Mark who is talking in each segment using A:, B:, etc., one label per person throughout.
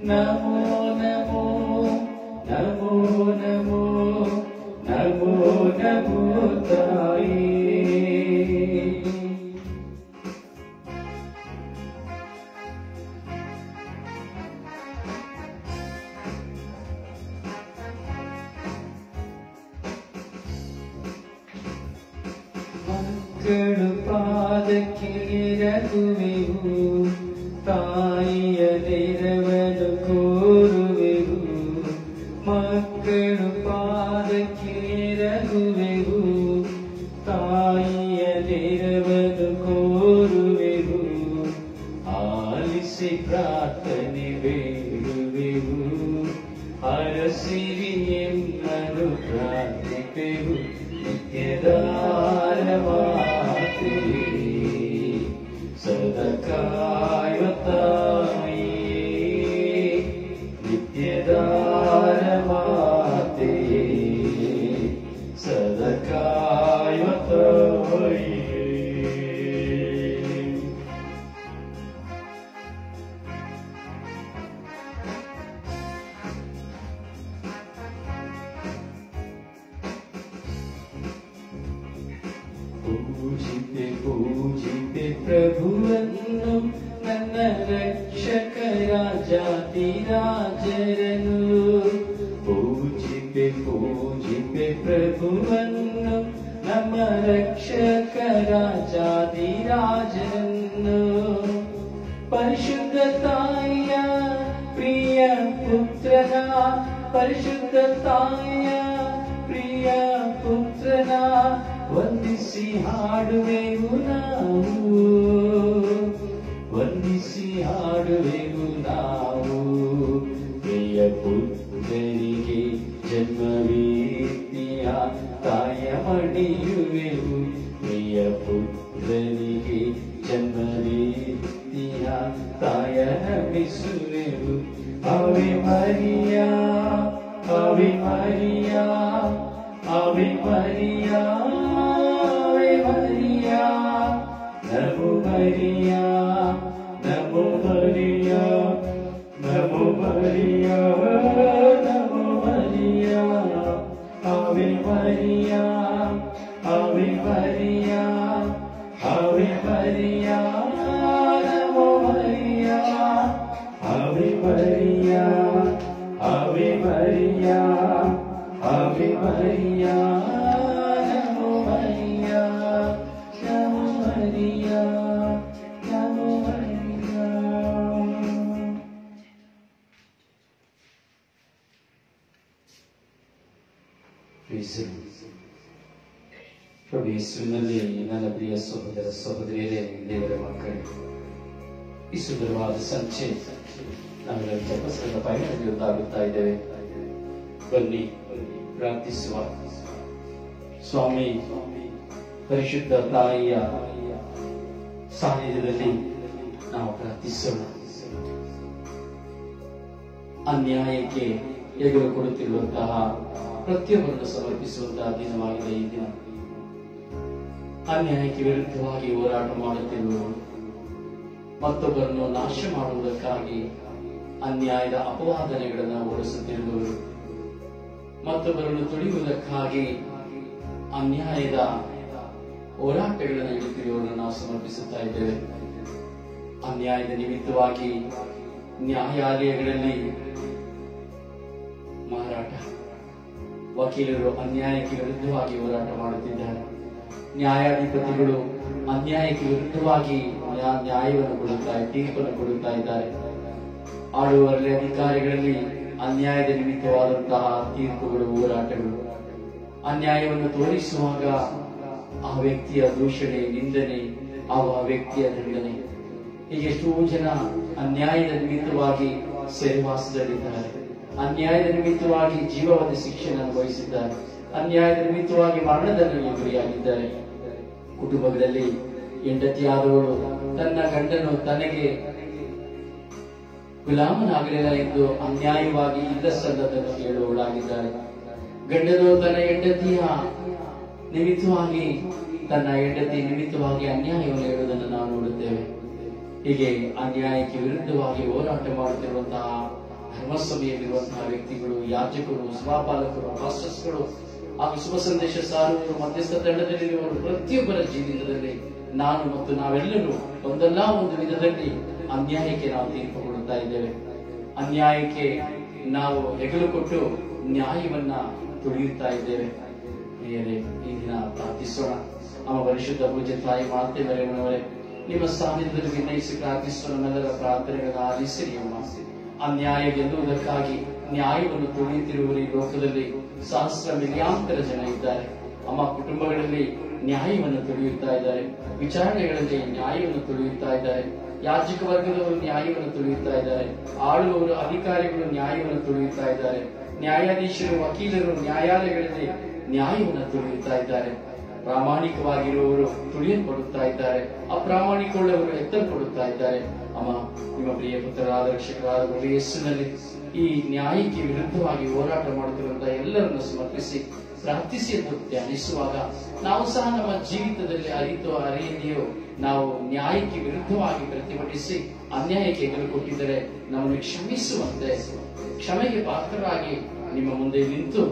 A: ನಮೋ ನಮೋ ನಮೋ ನಮೋ ನಮೋ ನಮೋ ತಾಯಿ. ಮಕ್ಕಳು ಪಾದಕ್ಕೆ ಎರಗುವೆವು, ತಾಯಿಯ ನೆರವನ್ನು ಕೋರುವೆವು. ಮಕ್ಕಳು ಪಾದಕ್ಕೆ ಎರಗುವೆವು, ತಾಯಿಯ ನೆರವನ್ನು ಕೋರುವೆವು. ಆಲಿಸಿ ಪ್ರಾರ್ಥನೆ ಬೇಡುವೆವು, ಹರಸಿರಿ ಎನ್ನಲು ಪ್ರಾರ್ಥಿಪೆವು. ನಿತ್ಯದಾರ ಮಾತೆ ಸದಾ ಕಾಯುವ ತಾಯಿಯೇ, ನಿತ್ಯದಾರ ಮಾತೆ ಸದಾ ಕಾಯುವ ತಾಯಿಯೇ. ಪೂಜಿತೆ ಪೂಜಿತೆ ಪ್ರಭುವನ್ನು, ನನ್ನ ರಕ್ಷಕ ರಾಜಾಧಿರಾಜರನು. ಪೂಜಿತೆ ಪೂಜಿತೆ ಪ್ರಭುವನ್ನು, ನಮ್ಮ ರಕ್ಷಕ ರಾಜಾಧಿರಾಜರನ್ನು. ಪರಿಶುದ್ಧ ತಾಯಿಯ ಪ್ರಿಯ ಪುತ್ರನ, ಪರಿಶುದ್ಧ ತಾಯಿಯ ಪ್ರಿಯ ಪುತ್ರನ ವಂದಿಸಿ ಹಾಡುವೆವು ನಾವು, ವಂದಿಸಿ ಹಾಡುವೆವು ನಾವು. ಪ್ರಿಯ ಪುತ್ರರಿಗೆ ಜನ್ಮವೀರ್ತಿಯ ತಾಯ ಮಡಿಯುವೆವು, ಪ್ರಿಯ ಪುತ್ರರಿಗೆ ಜನ್ಮವೀರ್ತಿಯ ತಾಯ ನಮಿಸುವೆವು. ಆವೆ ಮರಿಯಾ, ಆವೆ ಮರಿಯಾ, ಆವೆ ಮರಿಯಾ, ಆವೆ ಮರಿಯಾ. ನಮೋ ಮರಿಯಾ, ನಮೋ ಮರಿಯಾ, ನಮೋ ಮರಿಯಾ, ನಮೋ ಮರಿಯಾ. ಆವೆ ಮರಿಯಾ, ಆವೆ ಮರಿಯಾ, ಆವೆ ಮರಿಯಾ, ನಮೋ ಮರಿಯಾ. ಆವೆ ಮರಿಯಾ, ಆವೆ ಮರಿಯಾ, ಆವೆ ಮರಿಯಾ, ನಮೋ ಮರಿಯಾ, ನಮೋ ಮರಿಯಾ, ನಮೋ ಮರಿಯಾ. ಪ್ರಭು ಯೇಸುವಿನಲ್ಲಿ ನನ್ನ ಪ್ರಿಯ ಸಹೋದರ ಸಹೋದರಿಯರೇ, ದೇವರ ಮಕ್ಕಳೇ, ಈ ಸುಂದರವಾದ ಸಂಚೆ ನಾವೆಲ್ಲ ಜಪಸರದ ಪಯಣದಲ್ಲಿರುತ್ತಾ ಇದ್ದೇವೆ. ಬನ್ನಿ ಪ್ರಾರ್ಥಿಸುವ. ಸ್ವಾಮಿ ಪರಿಶುದ್ಧ ತಾಯಿಯ ಸಾನ್ನಿಧ್ಯದಲ್ಲಿ ನಾವು ಪ್ರಾರ್ಥಿಸೋಣ. ಅನ್ಯಾಯಕ್ಕೆ ಎದುರು ಕೊಡುತ್ತಿರುವಂತಹ ಪ್ರತಿಯೊಬ್ಬರನ್ನು ಸಮರ್ಪಿಸುವಂತಹ ದಿನವಾಗಿದೆ ಈ ದಿನ. ಅನ್ಯಾಯಕ್ಕೆ ವಿರುದ್ಧವಾಗಿ ಹೋರಾಟ ಮಾಡುತ್ತಿರುವವರು, ಮತ್ತೊಬ್ಬರನ್ನು ನಾಶ ಮಾಡುವುದಕ್ಕಾಗಿ ಅನ್ಯಾಯದ ಅಪವಾದನೆಗಳನ್ನು ಓಡಿಸುತ್ತಿರುವವರು, ಮತ್ತೊಬ್ಬರನ್ನು ತುಳಿಯುವುದಕ್ಕಾಗಿ ಅನ್ಯಾಯದ ಹೋರಾಟಗಳನ್ನು ಇಡುತ್ತಿರುವವರನ್ನು ನಾವು ಸಮರ್ಪಿಸುತ್ತಾ ಇದ್ದೇವೆ. ಅನ್ಯಾಯದ ನಿಮಿತ್ತವಾಗಿ ನ್ಯಾಯಾಲಯಗಳಲ್ಲಿ ಮಾರಾಟ, ವಕೀಲರು ಅನ್ಯಾಯಕ್ಕೆ ವಿರುದ್ಧವಾಗಿ ಹೋರಾಟ ಮಾಡುತ್ತಿದ್ದಾರೆ. ನ್ಯಾಯಾಧಿಪತಿಗಳು ಅನ್ಯಾಯಕ್ಕೆ ವಿರುದ್ಧವಾಗಿ ನ್ಯಾಯವನ್ನು ಕೊಡುತ್ತಾರೆ, ತೀರ್ಪನ್ನು ಕೊಡುತ್ತಾ ಇದ್ದಾರೆ. ಆಳುವಲ್ಲಿ ಅಧಿಕಾರಿಗಳಲ್ಲಿ ಅನ್ಯಾಯದ ನಿಮಿತ್ತವಾದಂತಹ ತೀರ್ಪುಗಳು, ಹೋರಾಟಗಳು, ಅನ್ಯಾಯವನ್ನು ತೋರಿಸುವಾಗ ಆ ವ್ಯಕ್ತಿಯ ದೂಷಣೆ, ನಿಂದನೆ, ಆ ವ್ಯಕ್ತಿಯ ದಂಡನೆ. ಹೀಗೆ ಎಷ್ಟೋ ಜನ ಅನ್ಯಾಯದ ನಿಮಿತ್ತವಾಗಿ ಸೆರೆವಾಸದಲ್ಲಿದ್ದಾರೆ, ಅನ್ಯಾಯದ ನಿಮಿತ್ತವಾಗಿ ಜೀವವಾದ ಶಿಕ್ಷೆಯನ್ನು ಅನುಭವಿಸಿದ್ದಾರೆ, ಅನ್ಯಾಯದ ನಿಮಿತ್ತವಾಗಿ ಮರಣದಂಡನೆಗೆ ಗುರಿಯಾಗಿದ್ದಾರೆ. ಕುಟುಂಬದಲ್ಲಿ ಹೆಂಡತಿಯಾದವಳು ತನ್ನ ಗಂಡನು ತನಗೆ ಗುಲಾಮನಾಗಲಿಲ್ಲ ಎಂದು ಅನ್ಯಾಯವಾಗಿ ಇಲ್ಲಸಲ್ಲದನ್ನು ಹೇಳುವವಳಾಗಿದ್ದಾಳೆ. ಗಂಡನು ತನ್ನ ಹೆಂಡತಿಯ ನಿಮಿತ್ತವಾಗಿ, ತನ್ನ ಹೆಂಡತಿ ನಿಮಿತ್ತವಾಗಿ ಅನ್ಯಾಯವನ್ನು ಹೇಳುವುದನ್ನು ನಾವು ನೋಡುತ್ತೇವೆ. ಹೀಗೆ ಅನ್ಯಾಯಕ್ಕೆ ವಿರುದ್ಧವಾಗಿ ಹೋರಾಟ ಮಾಡುತ್ತಿರುವಂತಹ ಧರ್ಮಸಭೆಯಲ್ಲಿರುವಂತಹ ವ್ಯಕ್ತಿಗಳು, ಯಾಜಕರು, ಸಭಾಪಾಲಕರು, ಪಾಸ್ಟರ್ಸ್ಗಳು ಹಾಗೂ ಶುಭ ಸಂದೇಶ ಸಾರುವವರು, ಮಧ್ಯಸ್ಥ ತಂಡದಲ್ಲಿರುವವರು ಪ್ರತಿಯೊಬ್ಬರ ಜೀವಿತದಲ್ಲಿ ನಾನು ಮತ್ತು ನಾವೆಲ್ಲರೂ ಒಂದಲ್ಲ ಒಂದು ವಿಧದಲ್ಲಿ ಅನ್ಯಾಯಕ್ಕೆ ನಾವು ತೀರ್ಪು ಕೊಡುತ್ತಾ ಇದ್ದೇವೆ. ಅನ್ಯಾಯಕ್ಕೆ ನಾವು ಹೆಗಲು ಕೊಟ್ಟು ನ್ಯಾಯವನ್ನ ತುಳಿಯುತ್ತಾ ಇದ್ದೇವೆ. ಪ್ರಿಯರೇ, ಈ ದಿನ ಪ್ರಾರ್ಥಿಸೋಣ. ನಮ್ಮ ಪರಿಶುದ್ಧ ಪೂಜ್ಯ ತಾಯಿ ಮಾತೆ ಮರಿಯಮ್ಮನವರೇ, ನಿಮ್ಮ ಸಾನ್ನಿಧ್ಯದಲ್ಲಿ ವಿನಯಿಸಿ ಪ್ರಾರ್ಥಿಸುವ ನಮ್ಮೆಲ್ಲರ ಪ್ರಾರ್ಥನೆಗಳನ್ನು ಆಲಿಸಿರಿ ಅಮ್ಮ. ಅನ್ಯಾಯ ಗೆಲ್ಲುವುದಕ್ಕಾಗಿ ನ್ಯಾಯವನ್ನು ತುಳಿಯುತ್ತಿರುವ ಈ ಲೋಕದಲ್ಲಿ ಸಹಸ್ರ ಮಿಲಿಯಾಂತರ ಜನ ಇದ್ದಾರೆ ಅಮ್ಮ. ಕುಟುಂಬಗಳಲ್ಲಿ ನ್ಯಾಯವನ್ನು ತುಳಿಯುತ್ತಾ ಇದ್ದಾರೆ, ವಿಚಾರಣೆಗಳಲ್ಲಿ ನ್ಯಾಯವನ್ನು ತುಳಿಯುತ್ತಾ ಇದ್ದಾರೆ, ಯಾಜಕ ವರ್ಗದವರು ನ್ಯಾಯವನ್ನು ತುಳಿಯುತ್ತಾ ಇದ್ದಾರೆ, ಆಳುವವರು, ಅಧಿಕಾರಿಗಳು ನ್ಯಾಯವನ್ನು ತುಳಿಯುತ್ತಾ ಇದ್ದಾರೆ, ನ್ಯಾಯಾಧೀಶರು, ವಕೀಲರು ನ್ಯಾಯಾಲಯಗಳಲ್ಲಿ ನ್ಯಾಯವನ್ನು ತುಳಿಯುತ್ತಾ ಇದ್ದಾರೆ. ಪ್ರಾಮಾಣಿಕವಾಗಿರುವವರು ತುಳಿಯಲ್ಪಡುತ್ತಾ ಇದ್ದಾರೆ, ಅಪ್ರಾಮಾಣಿಕವುಳ್ಳವರು ಎತ್ತಲ್ಪಡುತ್ತಾ ಇದ್ದಾರೆ. ಅಮ್ಮ, ನಿಮ್ಮ ಪ್ರಿಯ ಪುತ್ರರಾದ ರಕ್ಷಕರಾದ ಪ್ರಭು ಯೇಸುವಿನಲ್ಲಿ ಈ ನ್ಯಾಯಕ್ಕೆ ವಿರುದ್ಧವಾಗಿ ಹೋರಾಟ ಮಾಡುತ್ತಿರುವಂತಹ ಎಲ್ಲರನ್ನು ಸಮರ್ಪಿಸಿ ಪ್ರಾರ್ಥಿಸಿ ಎಂದು ಧ್ಯಾನಿಸುವಾಗ ನಾವು ಸಹ ನಮ್ಮ ಜೀವಿತದಲ್ಲಿ ಅರಿತು ಅರಿಯದೆಯೋ ನಾವು ನ್ಯಾಯಕ್ಕೆ ವಿರುದ್ಧವಾಗಿ ಪ್ರತಿಭಟಿಸಿ ಅನ್ಯಾಯಕ್ಕೆ ಎದುರು ಕೊಟ್ಟಿದ್ದರೆ ನಮ್ಮನ್ನು ಕ್ಷಮಿಸುವಂತೆ, ಕ್ಷಮೆಗೆ ಪಾತ್ರರಾಗಿ ನಿಮ್ಮ ಮುಂದೆ ನಿಂತು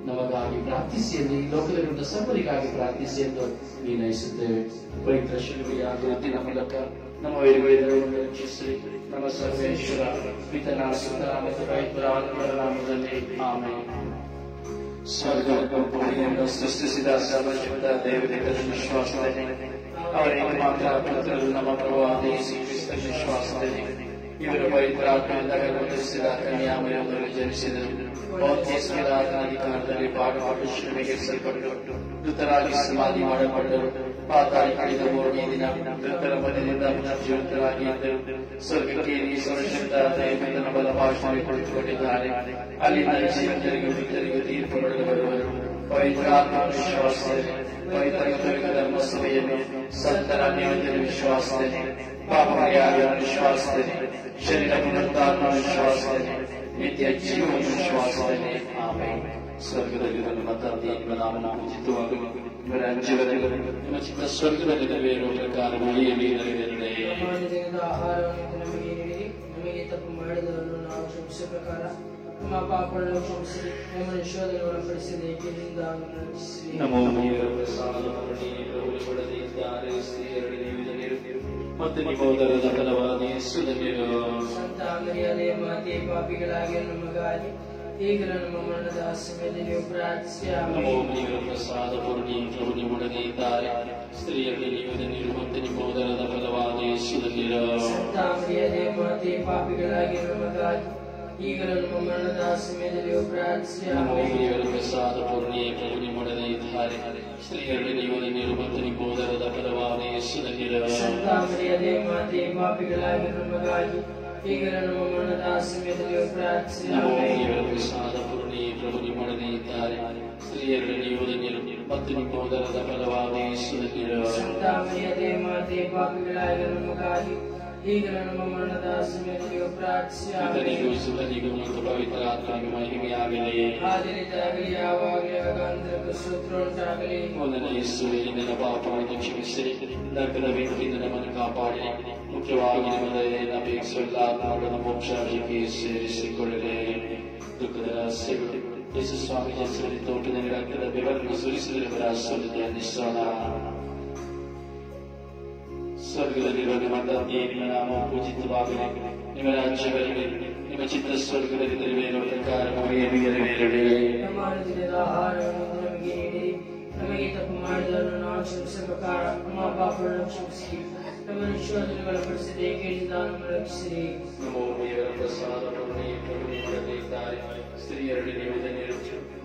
A: ನಮಗಾಗಿ ಪ್ರಾರ್ಥಿಸಿ ಎಂದು, ಈ ಲೋಕದಲ್ಲಿರುವ ಸರ್ವರಿಗಾಗಿ ಪ್ರಾರ್ಥಿಸಿ ಎಂದು ವಿನಯಿಸುತ್ತೇವೆ. ಪವಿತ್ರ ಶಿಲುಬೆಯ ಗುರುತಿನ ಮೂಲಕ ನಮ್ಮ ವೈರಿಗಳನ್ನು ರಕ್ಷಿಸಿ, ನಮ್ಮ ಸರ್ವೇಶ್ವರ ಪಿತನ ಸುತ ಮತ್ತು ಪವಿತ್ರ ಆತ್ಮರ ನಾಮದಲ್ಲಿ ಆಮೆನ್. ಸ್ವರ್ಗವನ್ನು ಸೃಷ್ಟಿಸಿದ ಸರ್ವಶಕ್ತ ದೇವತೆಗಳ ವಿಶ್ವಾಸದಲ್ಲಿ ಅವರಿಗೆ ಮಾತ್ರ ಪುತ್ರರು ನಮ್ಮ ಪ್ರಭುವಾದ ಯೇಸು ಕ್ರಿಸ್ತ ವಿಶ್ವಾಸದಲ್ಲಿ ಇವರು ಪವಿತ್ರ ಆತ್ಮದಿಂದ ಗರ್ಭಧರಿಸಿದ ಕನ್ಯಾಮರಿಯಮ್ಮರು ಜನಿಸಿದರು. ಅಧಿಕಾರದಲ್ಲಿ ಪಾಡುಪಟ್ಟು ಶಿಲುಬೆಗೇರಿಸಲ್ಪಟ್ಟು ಮೃತರಾಗಿ ಸಮಾಧಿ ಮಾಡಲ್ಪಟ್ಟರು. ಪಾತಾಳಿ ಕಳೆದ 3ನೇ ದಿನ ಮೃತರ ಮಧ್ಯದಿಂದ ಪುನರ್ಜೀವಿತರಾಗಿ ಇದ್ದರು. ಸ್ವರ್ಗಕ್ಕೆ ಸರ್ವಶಕ್ತ ದೇವತೆಗಳ ಬಲಭಾಷಣೆ ಕುಳಿತುಕೊಂಡಿದ್ದಾರೆ. ಅಲ್ಲಿಂದ ಜೀವಿತರಿಗೂ ಮೃತರಿಗೂ ತೀರ್ಪು ಪಡೆದು ಬರುವರು. ಪವಿತ್ರ ಆತ್ಮ ವಿಶ್ವಾಸದಲ್ಲಿ, ಪವಿತ್ರ ಧರ್ಮಸಭೆಯನ್ನು, ಸಂತರ ನಿಯಮದ ವಿಶ್ವಾಸದಲ್ಲಿ, ಪಾಪ ಪರಿಹಾರ ವಿಶ್ವಾಸದಲ್ಲಿ, ಶರೀರ ಪುನರುತ್ಥಾನ ವಿಶ್ವಾಸದಲ್ಲಿ, ನಿತ್ಯ ಜೀವ ವಿಶ್ವಾಸದಲ್ಲಿ ಆಮೆನ್. ಸ್ವರ್ಗದಲ್ಲಿರುವ ನಿಮ್ಮ ತಂದೆ ನಿಮ್ಮ ನಾಮನ ಪೂಜಿತವಾಗಲಿ, ನಿಮ್ಮ ರಾಜ್ಯದಲ್ಲಿ ನಿಮ್ಮ ಚಿತ್ತ ಸ್ವರ್ಗದಲ್ಲಿ ನೆರವೇರುವ ಪ್ರಕಾರ ಭೂಮಿಯಲ್ಲಿ ನೆರವೇರಲಿ.
B: ನಮಗೆ ತಪ್ಪು ಮಾಡಿದವರನ್ನು ನಾವು ಕ್ಷಮಿಸುವ ಪ್ರಕಾರ ನಮ್ಮ ಪಾಪಗಳನ್ನು ಕ್ಷಮಿಸಿರಿ, ನಮ್ಮನ್ನು ಶೋಧನೆಗೆ ಒಳಪಡಿಸದೆ ಕೇಳಿನಿಂದ ರಕ್ಷಿಸಿರಿ.
A: ನಮೋ ಕೊಡದಿದ್ದಾರೆ ಸ್ತ್ರೀಯರಲ್ಲಿ ಮತ್ತು ನಿಮ್ಮ ಉದರದ ಫಲವಾದ ಯೇಸುವಿನಲ್ಲಿರೋ
B: ಸಂತ ಮರಿಯಳೇ ಮಾತೆ, ಪಾಪಿಗಳಾಗಿರುವ ನಮಗಾಗಿ ಈಗಲೂ ನಮ್ಮ ಮರಣದ ಸಮಯದಲ್ಲಿ ಪ್ರಾರ್ಥಿಸಿ.
A: ನಮೋ ಪ್ರಸಾದ ಪೂರ್ಣಿ, ಪ್ರಭು ನಿಮ್ಮೊಡನೆ ಇದ್ದಾರೆ, ಸ್ತ್ರೀಯರಲ್ಲಿ ನೀವು ಧನ್ಯರು ಮತ್ತು ನಿಮ್ಮ ಉದರದ ಫಲವಾದ ಯೇಸುವಿನಲ್ಲಿರೋ
B: ಸಂತ ಮರಿಯಳೇ ಮಾತೆ, ಪಾಪಿಗಳಾಗಿರುವ ನಮಗಾಗಿ ಈಗಲೂ ನಮ್ಮ ಮರಣದ ಸಮಯದಲ್ಲಿ ಪ್ರಾರ್ಥಿಸಿ.
A: ನಮೋ ಪ್ರಸಾದ ಪೂರ್ಣಿ, ಪ್ರಭು ನಿಮ್ಮೊಡನೆ ಇದ್ದಾರೆ, ಸ್ತ್ರೀಯರಲ್ಲಿ ನೀವು ಧನ್ಯರು ಮತ್ತು ನಿಮ್ಮ ಉದರದ ಫಲವಾದ ಯೇಸುವಿನಲ್ಲಿರೋ
B: ಸಂತ ಮರಿಯಳೇ ಮಾತೆ, ಪಾಪಿಗಳಾಗಿರುವ ನಮಗಾಗಿ ಈಗಲೂ ನಮ್ಮ ಮರಣದ ಸಮಯದಲ್ಲಿ ಪ್ರಾರ್ಥಿಸಿ.
A: ನಮೋ ಪ್ರಸಾದ ಪೂರ್ಣಿ, ಪ್ರಭು ನಿಮ್ಮೊಡನೆ ಇದ್ದಾರೆ, ಸ್ತ್ರೀಯರಲ್ಲಿ ನೀವು ಧನ್ಯರು ಮತ್ತು ನಿಮ್ಮ ಉದರದ ಫಲವಾದ ಯೇಸುವಿನಲ್ಲಿರೋ
B: ಸಂತ ಮರಿಯಳೇ ಮಾತೆ, ಪಾಪಿಗಳಾಗಿರುವ ನಮಗಾಗಿ ಈಗಲೂ ನಮ್ಮ ಮರಣದ ಸಮಯದಲ್ಲಿ ಪ್ರಾರ್ಥಿಸಿ.
A: ಪಿತನಿಗೂ ಸುತನಿಗೂ ಮತ್ತು ಪವಿತ್ರ ಆತ್ಮನಿಗೂ ಮಹಿಮೆಯಾಗಲಿ,
B: ಆದರಿತಾಗಲಿ, ಯಾವಾಗಲೂ ಯಾವಾಗಲೂ ಸ್ತೋತ್ರ ಉಂಟಾಗಲಿ.
A: ಮೊದಲ ಯೇಸುವೇ, ನಿನ್ನ ಪಾಪವನ್ನು ಕ್ಷಮಿಸಿರಿ, ನರಕದ ಬೆಂಕಿಯಿಂದ ನಮ್ಮನ್ನು ಕಾಪಾಡಿ, ಮುಖ್ಯವಾಗಿ ನಿಮ್ಮ ದಯೆಯನ್ನು ಅಪೇಕ್ಷಿಸುವ ಆತ್ಮಗಳನ್ನು ಮೋಕ್ಷಕ್ಕೆ ಸೇರಿಸಿಕೊಳ್ಳಲಿ. ದುಃಖದ ರಹಸ್ಯಗಳು. ಯೇಸು ಸ್ವಾಮಿ ಹೆಸರಲ್ಲಿ ತೋಟದಲ್ಲಿ ರಕ್ತದ ಬೆವರನ್ನು ಸುರಿಸಿದವರ ಸುರಿದು ಅಂದಿಸೋಣ. ಸ್ವರ್ಗದಲ್ಲಿರುವ ನಿಮ್ಮ ತಂದೆಯೇ, ನಿಮ್ಮ ನಾಮ ಪೂಜಿತವಾಗಲಿ, ನಿಮ್ಮ ರಾಜ್ಯ ಬರಲಿ, ನಿಮ್ಮ ಚಿತ್ತ ಸ್ವರ್ಗದಲ್ಲಿ ನೆರವೇರುವ ಪ್ರಕಾರ ಭೂಮಿಯಲ್ಲಿ ನೆರವೇರಲಿ.
B: ನಮ್ಮ ಅನುದಿನದ ಆಹಾರವನ್ನು ನಮಗೆ ನೀಡಿರಿ, ನಮಗೆ ತಪ್ಪು ಮಾಡಿದವರನ್ನು ನಾವು ಕ್ಷಮಿಸುವ ಪ್ರಕಾರ ನಮ್ಮ ಪಾಪಗಳನ್ನು ಕ್ಷಮಿಸಿ, ನಮ್ಮನ್ನು ಶೋಧನೆಗೆ ಒಳಪಡಿಸದೆ ಕೇಳಿನಿಂದ ನಮ್ಮನ್ನು ರಕ್ಷಿಸಿರಿ.
A: ನಮೋ ಪ್ರಸಾದ ಪೂರ್ಣಿ, ಪ್ರಭು ನಿಮ್ಮೊಡನೆ ಇದ್ದಾರೆ, ಸ್ತ್ರೀಯರಲ್ಲಿ ನೀವು ಧನ್ಯರು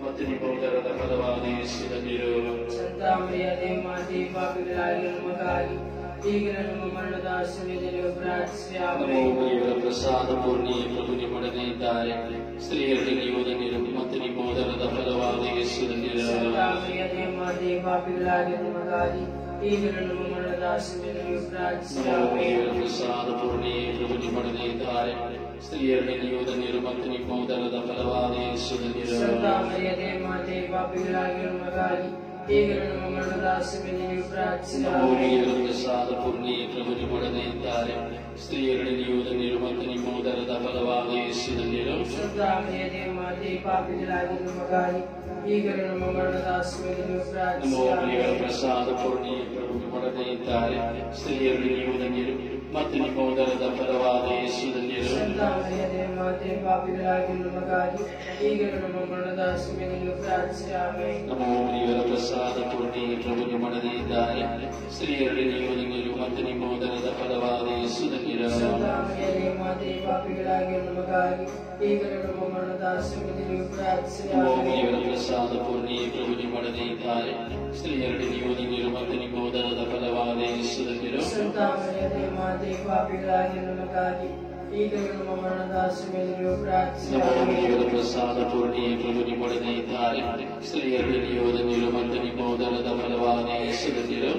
A: ಮತ್ತು ನಿಮ್ಮ ಉದರದ ಫಲವಾದ ಯೇಸುವಿನಲ್ಲಿರೋ
B: ಸಂತ ಮರಿಯಳೇ ಮಾತೆ, ಪಾಪಿಗಳಾಗಿರುವ ನಮಗಾಗಿ ಈಗಲೂ ನಮ್ಮ ಮರಣದ ಸಮಯದಲ್ಲಿ ಪ್ರಾರ್ಥಿಸಿ.
A: ನಮೋ ಪ್ರಸಾದ ಪೂರ್ಣಿ, ಪ್ರಭು ನಿಮ್ಮೊಡನೆ ಇದ್ದಾರೆ, ಸ್ತ್ರೀಯರಲ್ಲಿ ನೀವು ಧನ್ಯರು ಮತ್ತು ನಿಮ್ಮ ಉದರದ ಫಲವಾದ ಯೇಸುವಿನಲ್ಲಿರೋ
B: ಸಂತ ಮರಿಯಳೇ ಮಾತೆ, ಪಾಪಿಗಳಾಗಿರುವ ನಮಗಾಗಿ ಈಗಲೂ ನಮ್ಮ ಮರಣದ ಸಮಯದಲ್ಲಿ ಪ್ರಾರ್ಥಿಸಿ.
A: ಪ್ರಸಾದ ಪೂರ್ಣಿ, ಪ್ರಭು ನಿಮ್ಮೊಡನೆ ಇದ್ದಾರೆ, ಸ್ತ್ರೀಯರಲ್ಲಿ ನೀವು ಧನ್ಯರು ಮತ್ತು ನಿಮ್ಮ ಉದರದ ಫಲವಾದ ಯೇಸುವಿನಲ್ಲಿರೋ
B: ಸಂತ ಮರಿಯಳೇ ಮಾತೆ, ಪಾಪಿಗಳಾಗಿರುವ ನಮಗಾಗಿ ಈಗಲೂ ನಮ್ಮ ಮರಣದ ಸಮಯದಲ್ಲಿ ಪ್ರಾರ್ಥಿಸಿ.
A: ಪ್ರಸಾದ ಪೂರ್ಣಿ, ಪ್ರಭು ನಿಮ್ಮೊಡನೆ ಇದ್ದಾರೆ, ಇದ್ದಾರೆ. ಸ್ತ್ರೀಯರಲ್ಲಿ ನೀವು ಧನ್ಯರು ಮತ್ತು ನಿಮ್ಮ ಉದರದ ಫಲವಾದ ಯೇಸು ಧನ್ಯರು.
B: ಮಾತೆ ಪಾಪಿಗಳಾಗಿರುವ ಮಗಾಗಿ ಈಗಲೂ ನಮ್ಮ ಮರಣದ ಸಮಯದಲ್ಲಿ
A: ನಮ್ಮೊಬ್ಬರಿಗಳ ಪ್ರಸಾದ ಪೂರ್ಣಿ ಪ್ರಭು ಮಾಡದೇ ಇದ್ದಾರೆ. ಸ್ತ್ರೀಯರಲ್ಲಿ ನೀವು ಧನ್ಯರು ಮತ್ತು ನಿಮ್ಮ ಉದರದ ಫಲವಾದ ಯೇಸು ಧನ್ಯರು.
B: ಮಾತೆ ಪಾಪಿಗಳಾಗಿರುವ ಮಗಾಗಿ ಈಗಲೂ ನಮ್ಮ ಮರಣದ ಸಮಯದಲ್ಲಿ ಪ್ರಾರ್ಥಿಸಿ ಆಮೆನ್.
A: ನಮ್ಮೊಬ್ಬರಿಗಳ ಪ್ರಸಾದ ಪೂರ್ಣಿ ಪ್ರಭು ಮಾಡದೇ ಇದ್ದಾರೆ. ಸ್ತ್ರೀಯರಲ್ಲಿ ನೀವು ಧನ್ಯರು ಮತ್ತು ನಿಮ್ಮ ಉದರದ ಫಲವಾದ ಯೇಸು ಧನ್ಯರು.
B: ಮಾತೆ ಪಾಪಿಗಳಾಗಿರುವ ಮಗಾಗಿ ಈಗಲೂ ನಮ್ಮ ಮರಣದ ಸಮಯದಲ್ಲಿ ಪ್ರಾರ್ಥಿಸಿ
A: ನಮ್ಮೊಬ್ಬರಿಗಳ ಪ್ರಸಾದ ಪೂರ್ಣಿ ಪ್ರಭು ಮಾಡದೇ ಇದ್ದಾರೆ. ಸ್ತ್ರೀಯರಲ್ಲಿ ನೀವು ಧನ್ಯರು ಮತ್ತು ನಿಮ್ಮ ಉದರದ ಫಲವಾದ ಯೇಸು ಧನ್ಯರು.
B: ಮಾತೆ ಪಾಪಿಗಳಾಗಿರುವ ಮಗಾಗಿ ಈಗಲೂ ನಮ್ಮ ಮರಣದ ಸಮಯದಲ್ಲಿ ಪ್ರಾರ್ಥಿಸಿ
A: ನಮ್ಮೊಬ್ಬರಿಗಳ ಪ್ರಸಾದ ಪೂರ್ಣಿ ಪ್ರಭು ಮಾಡದೇ ಇದ್ದಾರೆ. ಸ್ತ್ರೀಯರಲ್ಲಿ ನೀವು ಧನ್ಯರು ಮತ್ತು ನಿಮ್ಮ ಉದರದ ಫಲವಾದ ಯೇಸು ಧನ್ಯರು.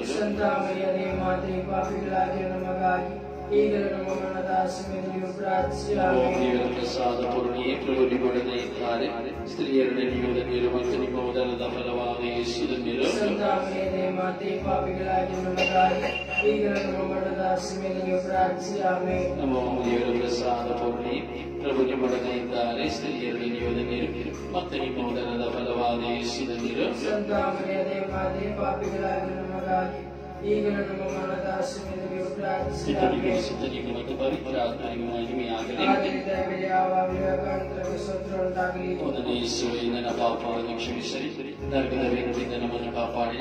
B: ಮಾತೆ ಪಾಪಿಗಳಾಗಿರುವ ಮಗಾಗಿ ಈಗಲೂ ನಮ್ಮ ಮರಣದ ಸಮಯದಲ್ಲಿ ಪ್ರಾರ್ಥಿಸಿ
A: ನಮ್ಮೊಬ್ಬರಿಗಳ ಪ್ರಸಾದ ಪೂರ್ಣಿ ಪ್ರಭು ಮಾಡದೇ ಇದ್ದಾರೆ. ಸ್ತ್ರೀಯರಲ್ಲಿ ನೀವು ಧನ್ಯರು ಮತ್ತು ನಿಮ್ಮ ಉದರದ ಫಲವಾದ ಯೇಸು ಧನ್ಯರು.
B: ಮಾತೆ ಪಾಪಿಗಳಾಗಿರುವ ಮಗಾಗಿ ಈಗಲೂ ನಮ್ಮ ಮರಣದ ಸಮಯದಲ್ಲಿ ಪ್ರಾರ್ಥಿಸಿ ಆಮೆನ್.
A: ನಮ್ಮೊಬ್ಬರಿಗಳ ಪ್ರಸಾದ ಪೂರ್ಣಿ ಪ್ರಭು ಮಾಡದೇ ಇದ್ದಾರೆ. ಸ್ತ್ರೀಯರಲ್ಲಿ ನೀವು ಧನ್ಯರು ಮತ್ತು ನಿಮ್ಮ ಉದರದ ಫಲವಾದ ಯೇಸು ಧನ್ಯರು.
B: ಮಾತೆ ಪಾಪಿಗಳಾಗಿರುವ ಮಗಾಗಿ ಈಗಲೂ ನಮ್ಮ ಮರಣದ ಸಮಯದಲ್ಲಿ ಪ್ರಾರ್ಥಿಸಿ
A: ಸುತ್ತನಿಗೂ ಮತ್ತು ಪವಿತ್ರ ಆತ್ಮನಿಗೂ ಮಹಿಮೆಯಾಗಲಿ. ಒಂದನೇ ಯೇಸುವೇ, ನನ್ನ ಪಾಪಗಳನ್ನು ಕ್ಷಮಿಸಲಿ, ನರಕದ ಬೆಂಕಿಯಿಂದ ನಮ್ಮನ್ನು ಕಾಪಾಡಿ,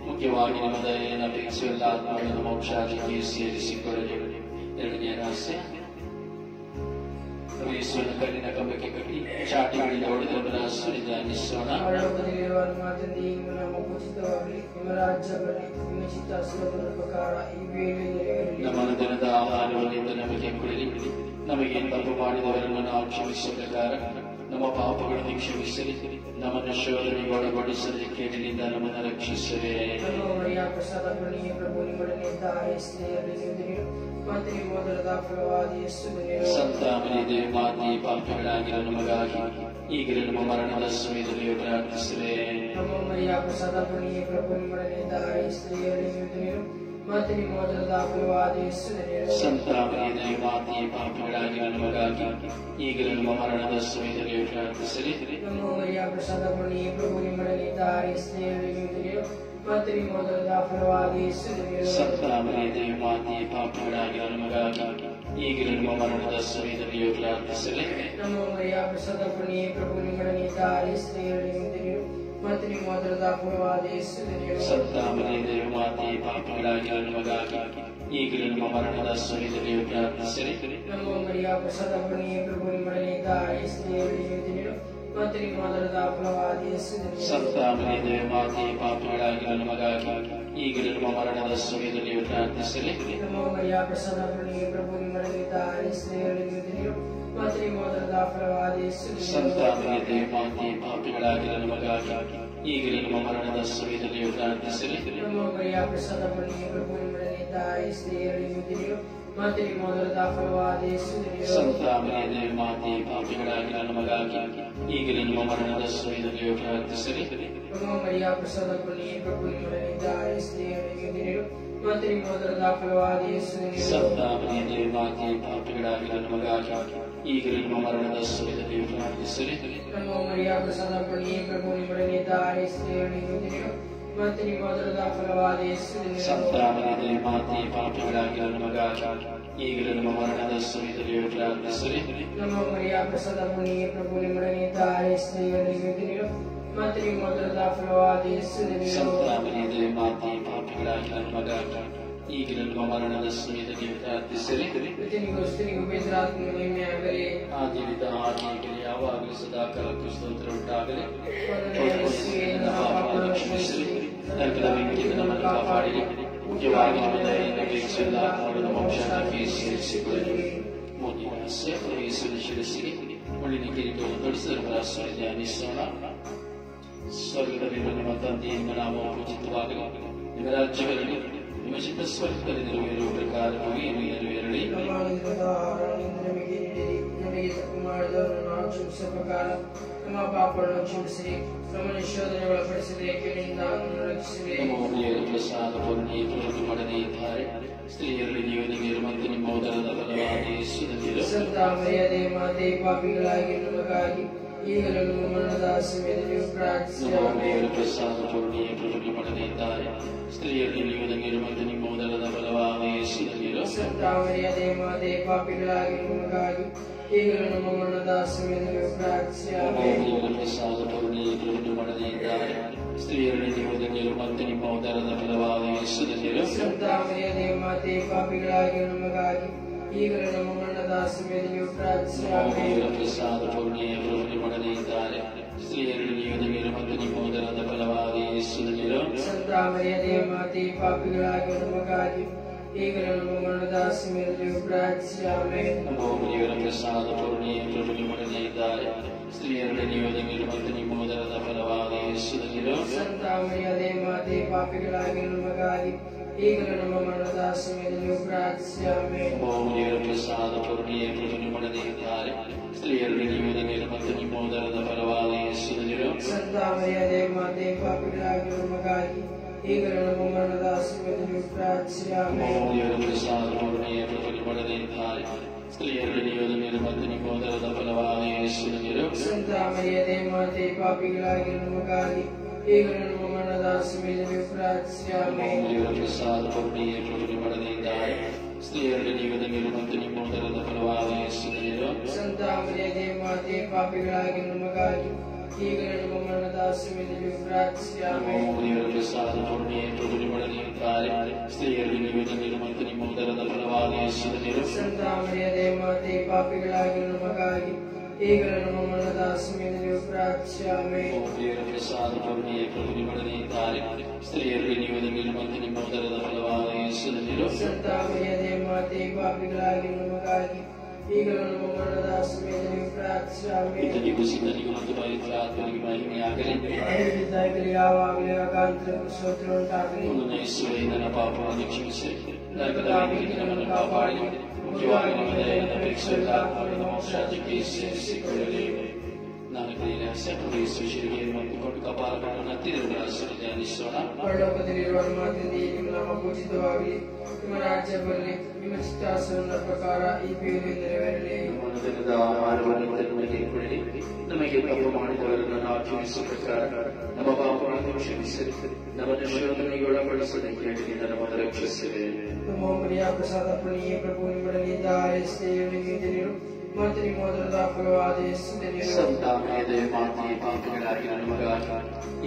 A: ಮುಖ್ಯವಾಗಿ ನಮ್ಮ ದಯೆಯನ್ನು ಅಪೇಕ್ಷಿಸುವ ಎಲ್ಲ ಆತ್ಮಗಳನ್ನು ಮೋಕ್ಷಾದಿಗೆ ಸೇರಿಸಿಕೊಳ್ಳಲಿ. ಎರಡನೇ ರಹಸ್ಯ, ಯೇಸುವಿನ ಕಲ್ಲಿನ ಕಂಬಕ್ಕೆ ಕಟ್ಟಿ ಚಾಟಿಗಳಿಂದ ಹೊಡೆದವರ ಸುರಿದ ಅನ್ನಿಸೋಣ. ನಮ್ಮ ದಿನದ ಆಹಾರವನ್ನಿಂದ ನಮಗೆ ಕೊಡಿರಿ. ನಮಗೆ ತಪ್ಪು ಮಾಡಿದವರನ್ನು ನಾವು ಕ್ಷಮಿಸುವ ಪ್ರಕಾರ ನಮ್ಮ ಪಾಪಗಳನ್ನು ಕ್ಷಮಿಸಲಿ. ನಮ್ಮನ್ನು ಶೋಧನೆಗೆ ಒಳಪಡಿಸದೆ ಕೇಡಿನಿಂದ ನಮ್ಮನ್ನು ರಕ್ಷಿಸಲೇ. ಸಂತ ಮರಿಯೇ, ಮಾತೆ ಪಾಪಿಗಳಾಗಿರುವ ನಮಗಾಗಿ ಈಗಲೂ ನಮ್ಮ ಮರಣದ ಸಮಯದಲ್ಲಿ ಪ್ರಾರ್ಥಿಸಲೇ. ಸಂತ ಮರಿಯೇ, ಮಾತೆ ಪಾಪಿಗಳಾಗಿರುವ ನಮಗಾಗಿ ಈಗಲೂ ನಮ್ಮ ಮರಣದ ಸಮಯದಲ್ಲಿ ಪ್ರಾರ್ಥಿಸಲಿ. ಸಂತ ಮರಿಯೇ, ಮಾತೆ ಪಾಪಿಗಳಾಗಿರುವ ನಮಗಾಗಿ ಈಗಲೂ ನಮ್ಮ ಮರಣದ ಸಮಯದಲ್ಲಿ ಪ್ರಾರ್ಥಿಸಲಿ. ಸಂತ ಮರಿಯೇ, ಮಾತೆ ಪಾಪಿಗಳಾಗಿರುವ ನಮಗಾಗಿ ಈಗಲೂ ನಮ್ಮ ಮರಣದ ಸಮಯದಲ್ಲಿ ಪ್ರಾರ್ಥಿಸಲಿ. ಸಂತ ಮರಿಯೇ, ಮಾತೆ ಪಾಪಿಗಳಾಗಿರುವ ನಮಗಾಗಿ ಈಗಲೂ ನಮ್ಮ ಮರಣದ ಸಮಯದಲ್ಲಿ ಪ್ರಾರ್ಥಿಸಲಿ. ಸಂತ ಮರಿಯೇ, ಮಾತೆ ಪಾಪಿಗಳಾಗಿರುವ ನಮಗಾಗಿ ಈಗಲೂ ನಮ್ಮ ಮರಣದ ಸಮಯದಲ್ಲಿ ಪ್ರಾರ್ಥಿಸಲಿ. ಸಂತ ಮರಿಯೇ, ಮಾತೆ ಪಾಪಿಗಳಾಗಿರುವ ನಮಗಾಗಿ ಈಗಲೂ ನಮ್ಮ ಮರಣದ ಸಮಯದಲ್ಲಿ ಪ್ರಾರ್ಥಿಸಲಿ. ಸಂತ ಮರಿಯೇ, ಮಾತೆ ಪಾಪಿಗಳಾಗಿರುವ ನಮಗಾಗಿ ಈಗಲೂ ನಮ್ಮ ಮರಣದ ಸಮಯದಲ್ಲಿ ಪ್ರಾರ್ಥಿಸಲಿ. ಸಂತ ಮರಿಯೇ, ಮಾತೆ ಪಾಪಿಗಳಾಗಿರುವ ನಮಗಾಗಿ ಈಗಲೂ ನಮ್ಮ ಮರಣದ ಸಮಯದಲ್ಲಿ ಪ್ರಾರ್ಥಿಸಲಿ. ಸಂತ ಮರಿಯೇ, ಮಾತೆ ಪಾಪಿಗಳಾಗಿರುವ ನಮಗಾಗಿ ಈಗಲೂ ನಮ್ಮ ಮರಣದ ಸಮಯದಲ್ಲಿ ಪ್ರಾರ್ಥಿಸಲಿ. ಆದಿಯಿಂದ ಆದಿಗೆ ಯಾವಾಗಲೂ ಸದಾ ಕಾಲಕ್ಕೂ ಸ್ತೋತ್ರ ಉಂಟಾಗಲಿ. ನನ್ನ ಪಾಪಗಳನ್ನು ಕ್ಷಮಿಸಲಿ, ನರಕದ ಬೆಂಕಿಯಿಂದ ನಮ್ಮನ್ನು ಕಾಪಾಡಿ, ಮುಖ್ಯವಾಗಿ ನಮ್ಮ ದಯೆಯನ್ನು ಅಪೇಕ್ಷಿಸುವ ಎಲ್ಲ ಆತ್ಮಗಳನ್ನು ಮೋಕ್ಷಕ್ಕೆ ಸೇರಿಸಿಕೊಳ್ಳಲಿ. ಮೂರನೇ ರಹಸ್ಯ, ಯೇಸುವಿನ ಶಿರಸ್ಸಿಗೆ ಮುಳ್ಳಿನ ಕಿರೀಟವನ್ನು ತೊಡಿಸಿದ ಸುರಿದ ಅನ್ನಿಸೋಣ. ಸ್ವರ್ಗದಲ್ಲಿರುವ ನಿಮ್ಮ ತಂದೆಯ ನಿಮ್ಮ ನಾಮವು ಪೂಜಿತವಾಗಲಿ, ನಿಮ್ಮ ರಾಜ್ಯಗಳಲ್ಲಿ ನಿಮ್ಮ ಚಿತ್ತ ಸ್ವರ್ಗದಲ್ಲಿ ನೆರವೇರುವ ಪ್ರಕಾರವಾಗಿ ನೆರವೇರಲಿ.
B: ನಮ್ಮ ಪಾಪಗಳನ್ನು ಕ್ಷಮಿಸಿರಿ, ನಮ್ಮನ್ನು ಶೋಧನೆಗೆ ಒಳಪಡಿಸದೆ ಕೇಡಿನಿಂದ ನಮ್ಮನ್ನು ರಕ್ಷಿಸಿರಿ.
A: ನಮ್ಮ ಪ್ರಸಾದ ಪೂರ್ಣಿ ಪ್ರಭು ಮಾಡದೇ ಇದ್ದಾರೆ. ಸ್ತ್ರೀಯರಲ್ಲಿ ನೀವು ಧನ್ಯರು ಮತ್ತು ನಿಮ್ಮ
B: ಮರಿಯದೇ ಮಾತೆ ಪಾಪಿಗಳಾಗಿ ನಮಗಾಗಿ ಈಗಲೂ ನಮ್ಮ ಮರಣದ ಸಮಯದಲ್ಲಿಯೂ ಪ್ರಾರ್ಥಿಸಿ ಆಮೆನ್.
A: ಪ್ರಸಾದ ಪೂರ್ಣಿಯ ಪ್ರಭು ಪಡೆದಿದ್ದಾರೆ ಸ್ತ್ರೀಯರಲ್ಲಿ ನೀವು ಧನ್ಯರು ಮತ್ತು ನಿಮ್ಮ ಉದರದ ಫಲವಾದ ಯೇಸು ಧನ್ಯರು.
B: ಸಂತ ಮರಿಯದೇ ಮಾತೆ ಪಾಪಿಗಳಾಗಿ ನಮಗಾಗಿ ಈಗಲೂ ನಮ್ಮ ಮರಣದ ಸಮಯದಲ್ಲಿಯೂ ಪ್ರಾರ್ಥಿಸಿ ಆಮೆನ್.
A: ಪ್ರಸಾದ ಪೂರ್ಣಿಯ ಪ್ರಭು ಪಡೆದಿದ್ದಾರೆ ಸ್ತ್ರೀಯರಲ್ಲಿ ನೀವು ಧನ್ಯರು ಮತ್ತು ನಿಮ್ಮ ಉದರದ ಫಲವಾದ ಯೇಸು ಧನ್ಯರು.
B: ಸಂತ ಮರಿಯದೇ ಮಾತೆ ಪಾಪಿಗಳಾಗಿ ನಮಗಾಗಿ ಈಗಲೂ ನಮ್ಮ ಮರಣದ ಸಮಯದಲ್ಲಿಯೂ ಪ್ರಾರ್ಥಿಸಿ ಆಮೆನ್.
A: ಪ್ರಸಾದ ಪೂರ್ಣಿಯ ಪ್ರಭು ಪಡೆದಿದ್ದಾರೆ ಸ್ತ್ರೀಯರಲ್ಲಿ ನೀವು ಧನ್ಯರು ಮತ್ತು ನಿಮ್ಮ ಉದರದ ಫಲವಾದ ಯೇಸು ಧನ್ಯರು.
B: ಸಂತ ಮರಿಯದೇ ಮಾತೆ ಪಾಪಿಗಳಾಗಿ ನಮಗಾಗಿ ಈಗಲೂ ನಮ್ಮ ಮರಣದ ಸಮಯದಲ್ಲಿಯೂ ಪ್ರಾರ್ಥಿಸಿ ಆಮೆನ್.
A: ಪ್ರಸಾದ ಪೂರ್ಣಿಯ ಪ್ರಭು ಪಡೆದಿದ್ದಾರೆ ಸ್ತ್ರೀಯರಲ್ಲಿ ನೀವು ಧನ್ಯರು ಮತ್ತು ನಿಮ್ಮ ಉದರದ ಫಲವಾದ ಯೇಸು ಧನ್ಯರು.
B: ಸಂತ ಮರಿಯದೇ ಮಾತೆ ಪಾಪಿಗಳಾಗಿ ನಮಗಾಗಿ ಈಗಲೂ ನಮ್ಮ ಮರಣದ ಸಮಯದಲ್ಲಿಯೂ ಪ್ರಾರ್ಥಿಸಿ ಆಮೆನ್.
A: ಪ್ರಸಾದ ಪೂರ್ಣಿಯ ಪ್ರಭು ಪಡೆದಿದ್ದಾರೆ ಸ್ತ್ರೀಯರಲ್ಲಿ ನೀವು ಧನ್ಯರು ಮತ್ತು ನಿಮ್ಮ ಉದರದ ಫಲವಾದ ಯೇಸು ಧನ್ಯರು.
B: ಸಂತ ಮರಿಯದೇ ಮಾತೆ ಪಾಪಿಗಳಾಗಿ ನಮಗಾಗಿ ಈಗಲೂ ನಮ್ಮ ಮರಣದ ಸಮಯದಲ್ಲಿಯೂ ಪ್ರಾರ್ಥಿಸಿ ಆಮೆನ್.
A: ಪ್ರಸಾದ ಪೂರ್ಣಿಯ ಪ್ರಭು ಪಡೆದಿದ್ದಾರೆ ಸ್ತ್ರೀಯರಲ್ಲಿ ನೀವು ಧನ್ಯರು ಮತ್ತು ನಿಮ್ಮ ಉದರದ ಫಲವಾದ ಯೇಸು ಧನ್ಯರು.
B: ಸಂತ ಮರಿಯದೇ ಮಾತೆ ಪಾಪಿಗಳಾಗಿ ನಮಗಾಗಿ ಈಗಲೂ ನಮ್ಮ ಮರಣದ ಸಮಯದಲ್ಲಿಯೂ ಪ್ರಾರ್ಥಿಸಿ ಆಮೆನ್.
A: ಪ್ರಸಾದ ಪೂರ್ಣಿಯ ಪ್ರಭು ಪಡೆದಿದ್ದಾರೆ ಸ್ತ್ರೀಯರಲ್ಲಿ ನೀವು ಧನ್ಯರು ಮತ್ತು ನಿಮ್ಮ ಉದರದ ಫಲವಾದ ಯೇಸು ಧನ್ಯರು.
B: ಸಂತ ಮರಿಯದೇ ಮಾತೆ ಪಾಪಿಗಳಾಗಿ ನಮಗಾಗಿ ಈಗಲೂ ನಮ್ಮ ಮರಣದ ಸಮಯದಲ್ಲಿಯೂ ಪ್ರಾರ್ಥಿಸಿ ಆಮೆನ್.
A: ಪ್ರಸಾದ ಪೂರ್ಣಿಯ ಪ್ರಭು ಪಡೆದಿದ್ದಾರೆ ಸ್ತ್ರೀಯರಲ್ಲಿ ನೀವು ಧನ್ಯರು ಮತ್ತು ನಿಮ್ಮ ಉದರದ ಫಲವಾದ ಯೇಸು ಧನ್ಯರು.
B: ಸಂತ ಮರಿಯದೇ ಮಾತೆ ಪಾಪಿಗಳಾಗಿ ನಮಗಾಗಿ ಈಗಲೂ ನಮ್ಮ ಮರಣದ ಸಮಯದಲ್ಲಿಯೂ ಪ್ರಾರ್ಥಿಸಿ ಆಮೆನ್.
A: ಪ್ರಸಾದ ಪೂರ್ಣಿಯ ಪ್ರಭು ಪಡೆದಿದ್ದಾರೆ ಸ್ತ್ರೀಯರಲ್ಲಿ ನೀವು ಧನ್ಯರು ಮತ್ತು ನಿಮ್ಮ ಉದರದ ಫಲವಾದ ಯೇಸು ಧನ್ಯರು.
B: ಸಂತ ಮರಿಯದೇ ಮಾತೆ ಪಾಪಿಗಳಾಗಿ ನಮಗಾಗಿ ಈಗಲೂ ನಮ್ಮ ಮರಣದ ಸಮಯದಲ್ಲಿಯೂ ಪ್ರಾರ್ಥಿಸಿ ಆಮೆನ್.
A: ಪಿತನಿಗೂ ಸುತನಿಗೂ ಮತ್ತು ಪವಿತ್ರ ಆತ್ಮನಿಗೂ ಮಹಿಮೆಯಾಗಲಿ.
B: ಹೇಳಿದ್ದಾಗಲಿ ಯಾವಾಗಲೂ ಆಕಾಂತರಿಗೂ ಸ್ತೋತ್ರ ಉಂಟಾಗಲಿ.
A: ನನ್ನ ಯೇಸುವೇ ನನ್ನ ಪಾಪವನ್ನು ಕ್ಷಮಿಸಿ ನರಕದ ಬೆಂಕಿಯಿಂದ ನಮ್ಮನ್ನು ಕಾಪಾಡಿ ಮುಖ್ಯವಾಗಿ ನಿಮ್ಮ ದಯೆಯನ್ನು ಅಪೇಕ್ಷಿಸುವ ಆತ್ಮವನ್ನು ಮೋಕ್ಷಕ್ಕೆ ಸೇರಿಸಿಕೊಳ್ಳಲಿ. ನಾನು ಕೈಯಲ್ಲಿ ಸಕಲ ಯೇಸುವಿಗೆ ಮತ್ತು ಕೊಟ್ಟು ಕಪಾಲಗಳನ್ನು ಹತ್ತಿರಗಳ ಹೆಸರು ಧ್ಯಾನಿಸೋಣ.
B: ಪರಲೋಕದಲ್ಲಿರುವ ನಮ್ಮ ತಂದೆಯೇ, ನಿಮ್ಮ ನಾಮ ಪೂಜಿತವಾಗಲಿ, ನಿಮ್ಮ ರಾಜ್ಯ ಬರಲಿ, ನಿಮ್ಮ ಚಿತ್ತಾಸನದ ಪ್ರಕಾರ ಈ ಭೂಮಿಯಲ್ಲಿ ನೆರವೇರಲಿ.
A: ನಮ್ಮ ದಿನದ ಆಹಾರವನ್ನು ನಮಗೆ ಕೊಡಿ, ನಮಗೆ ತಪ್ಪು ಮಾಡಿದವರನ್ನು ನಾವು ಕ್ಷಮಿಸುವ ಪ್ರಕಾರ ನಮ್ಮ ಪಾಪಗಳನ್ನು ಕ್ಷಮಿಸಿರಿ, ನಮ್ಮನ್ನು ಶೋಧನೆಗೆ ಒಳಪಡಿಸದೆ ಕೇಳಿನಿಂದ ನಮ್ಮನ್ನು ರಕ್ಷಿಸಿರಿ.
B: ನಮ್ಮ ಮರಿಯ ಪ್ರಸಾದ ಪುಣ್ಯ ಪ್ರಭು ನಿಮ್ಮೊಡನಿದ್ದಾರೆ, ಸ್ತ್ರೀಯರಿಗೆ ಧನ್ಯರು ಮತ್ತು ನಿಮ್ಮ ಉದರದ ಫಲವಾದ ಯೇಸು ಧನ್ಯರು.
A: ಸಂತ ಮರಿಯದೇ ಮಾತೆ ಪಾಪಿಗಳಾಗಿ ನಮಗಾಗಿ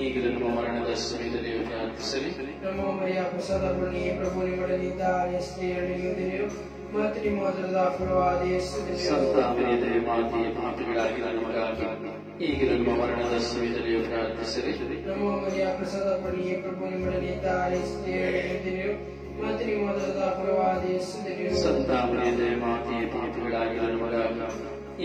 A: ಈಗಲೂ ನಮ್ಮ ಮರಣದ ಸಮಯದಲ್ಲಿ ಪ್ರಾರ್ಥಿಸಿರಿ.
B: ನಮ್ಮ ಮರಿಯ ಪ್ರಸಾದ ಪುಣ್ಯ ಪ್ರಭು ನಿಮ್ಮೊಡನಿದ್ದಾರೆ, ಸ್ತ್ರೀಯರಿಗೆ ಧನ್ಯರು ಮತ್ತು ನಿಮ್ಮ ಉದರದ ಫಲವಾದ ಯೇಸು ಧನ್ಯರು.
A: ಸಂತ ಮರಿಯದೇ ಮಾತೆ ಪಾಪಿಗಳಾಗಿ ನಮಗಾಗಿ ಈಗಲೂ ನಮ್ಮ ಮರಣದ ಸಮಯದಲ್ಲಿ ಪ್ರಾರ್ಥಿಸಿರಿ.
B: ನಮ್ಮ ಮರಿಯ ಪ್ರಸಾದ ಪುಣ್ಯ ಪ್ರಭು ನಿಮ್ಮೊಡನಿದ್ದಾರೆ, ಸ್ತ್ರೀಯರಿಗೆ ಧನ್ಯರು ಮತ್ತು ನಿಮ್ಮ ಉದರದ ಫಲವಾದ ಯೇಸು ಧನ್ಯರು.
A: ಸಂತ ಮರಿಯದೇ ಮಾತೆ ಪಾಪಿಗಳಾಗಿ ನಮಗಾಗಿ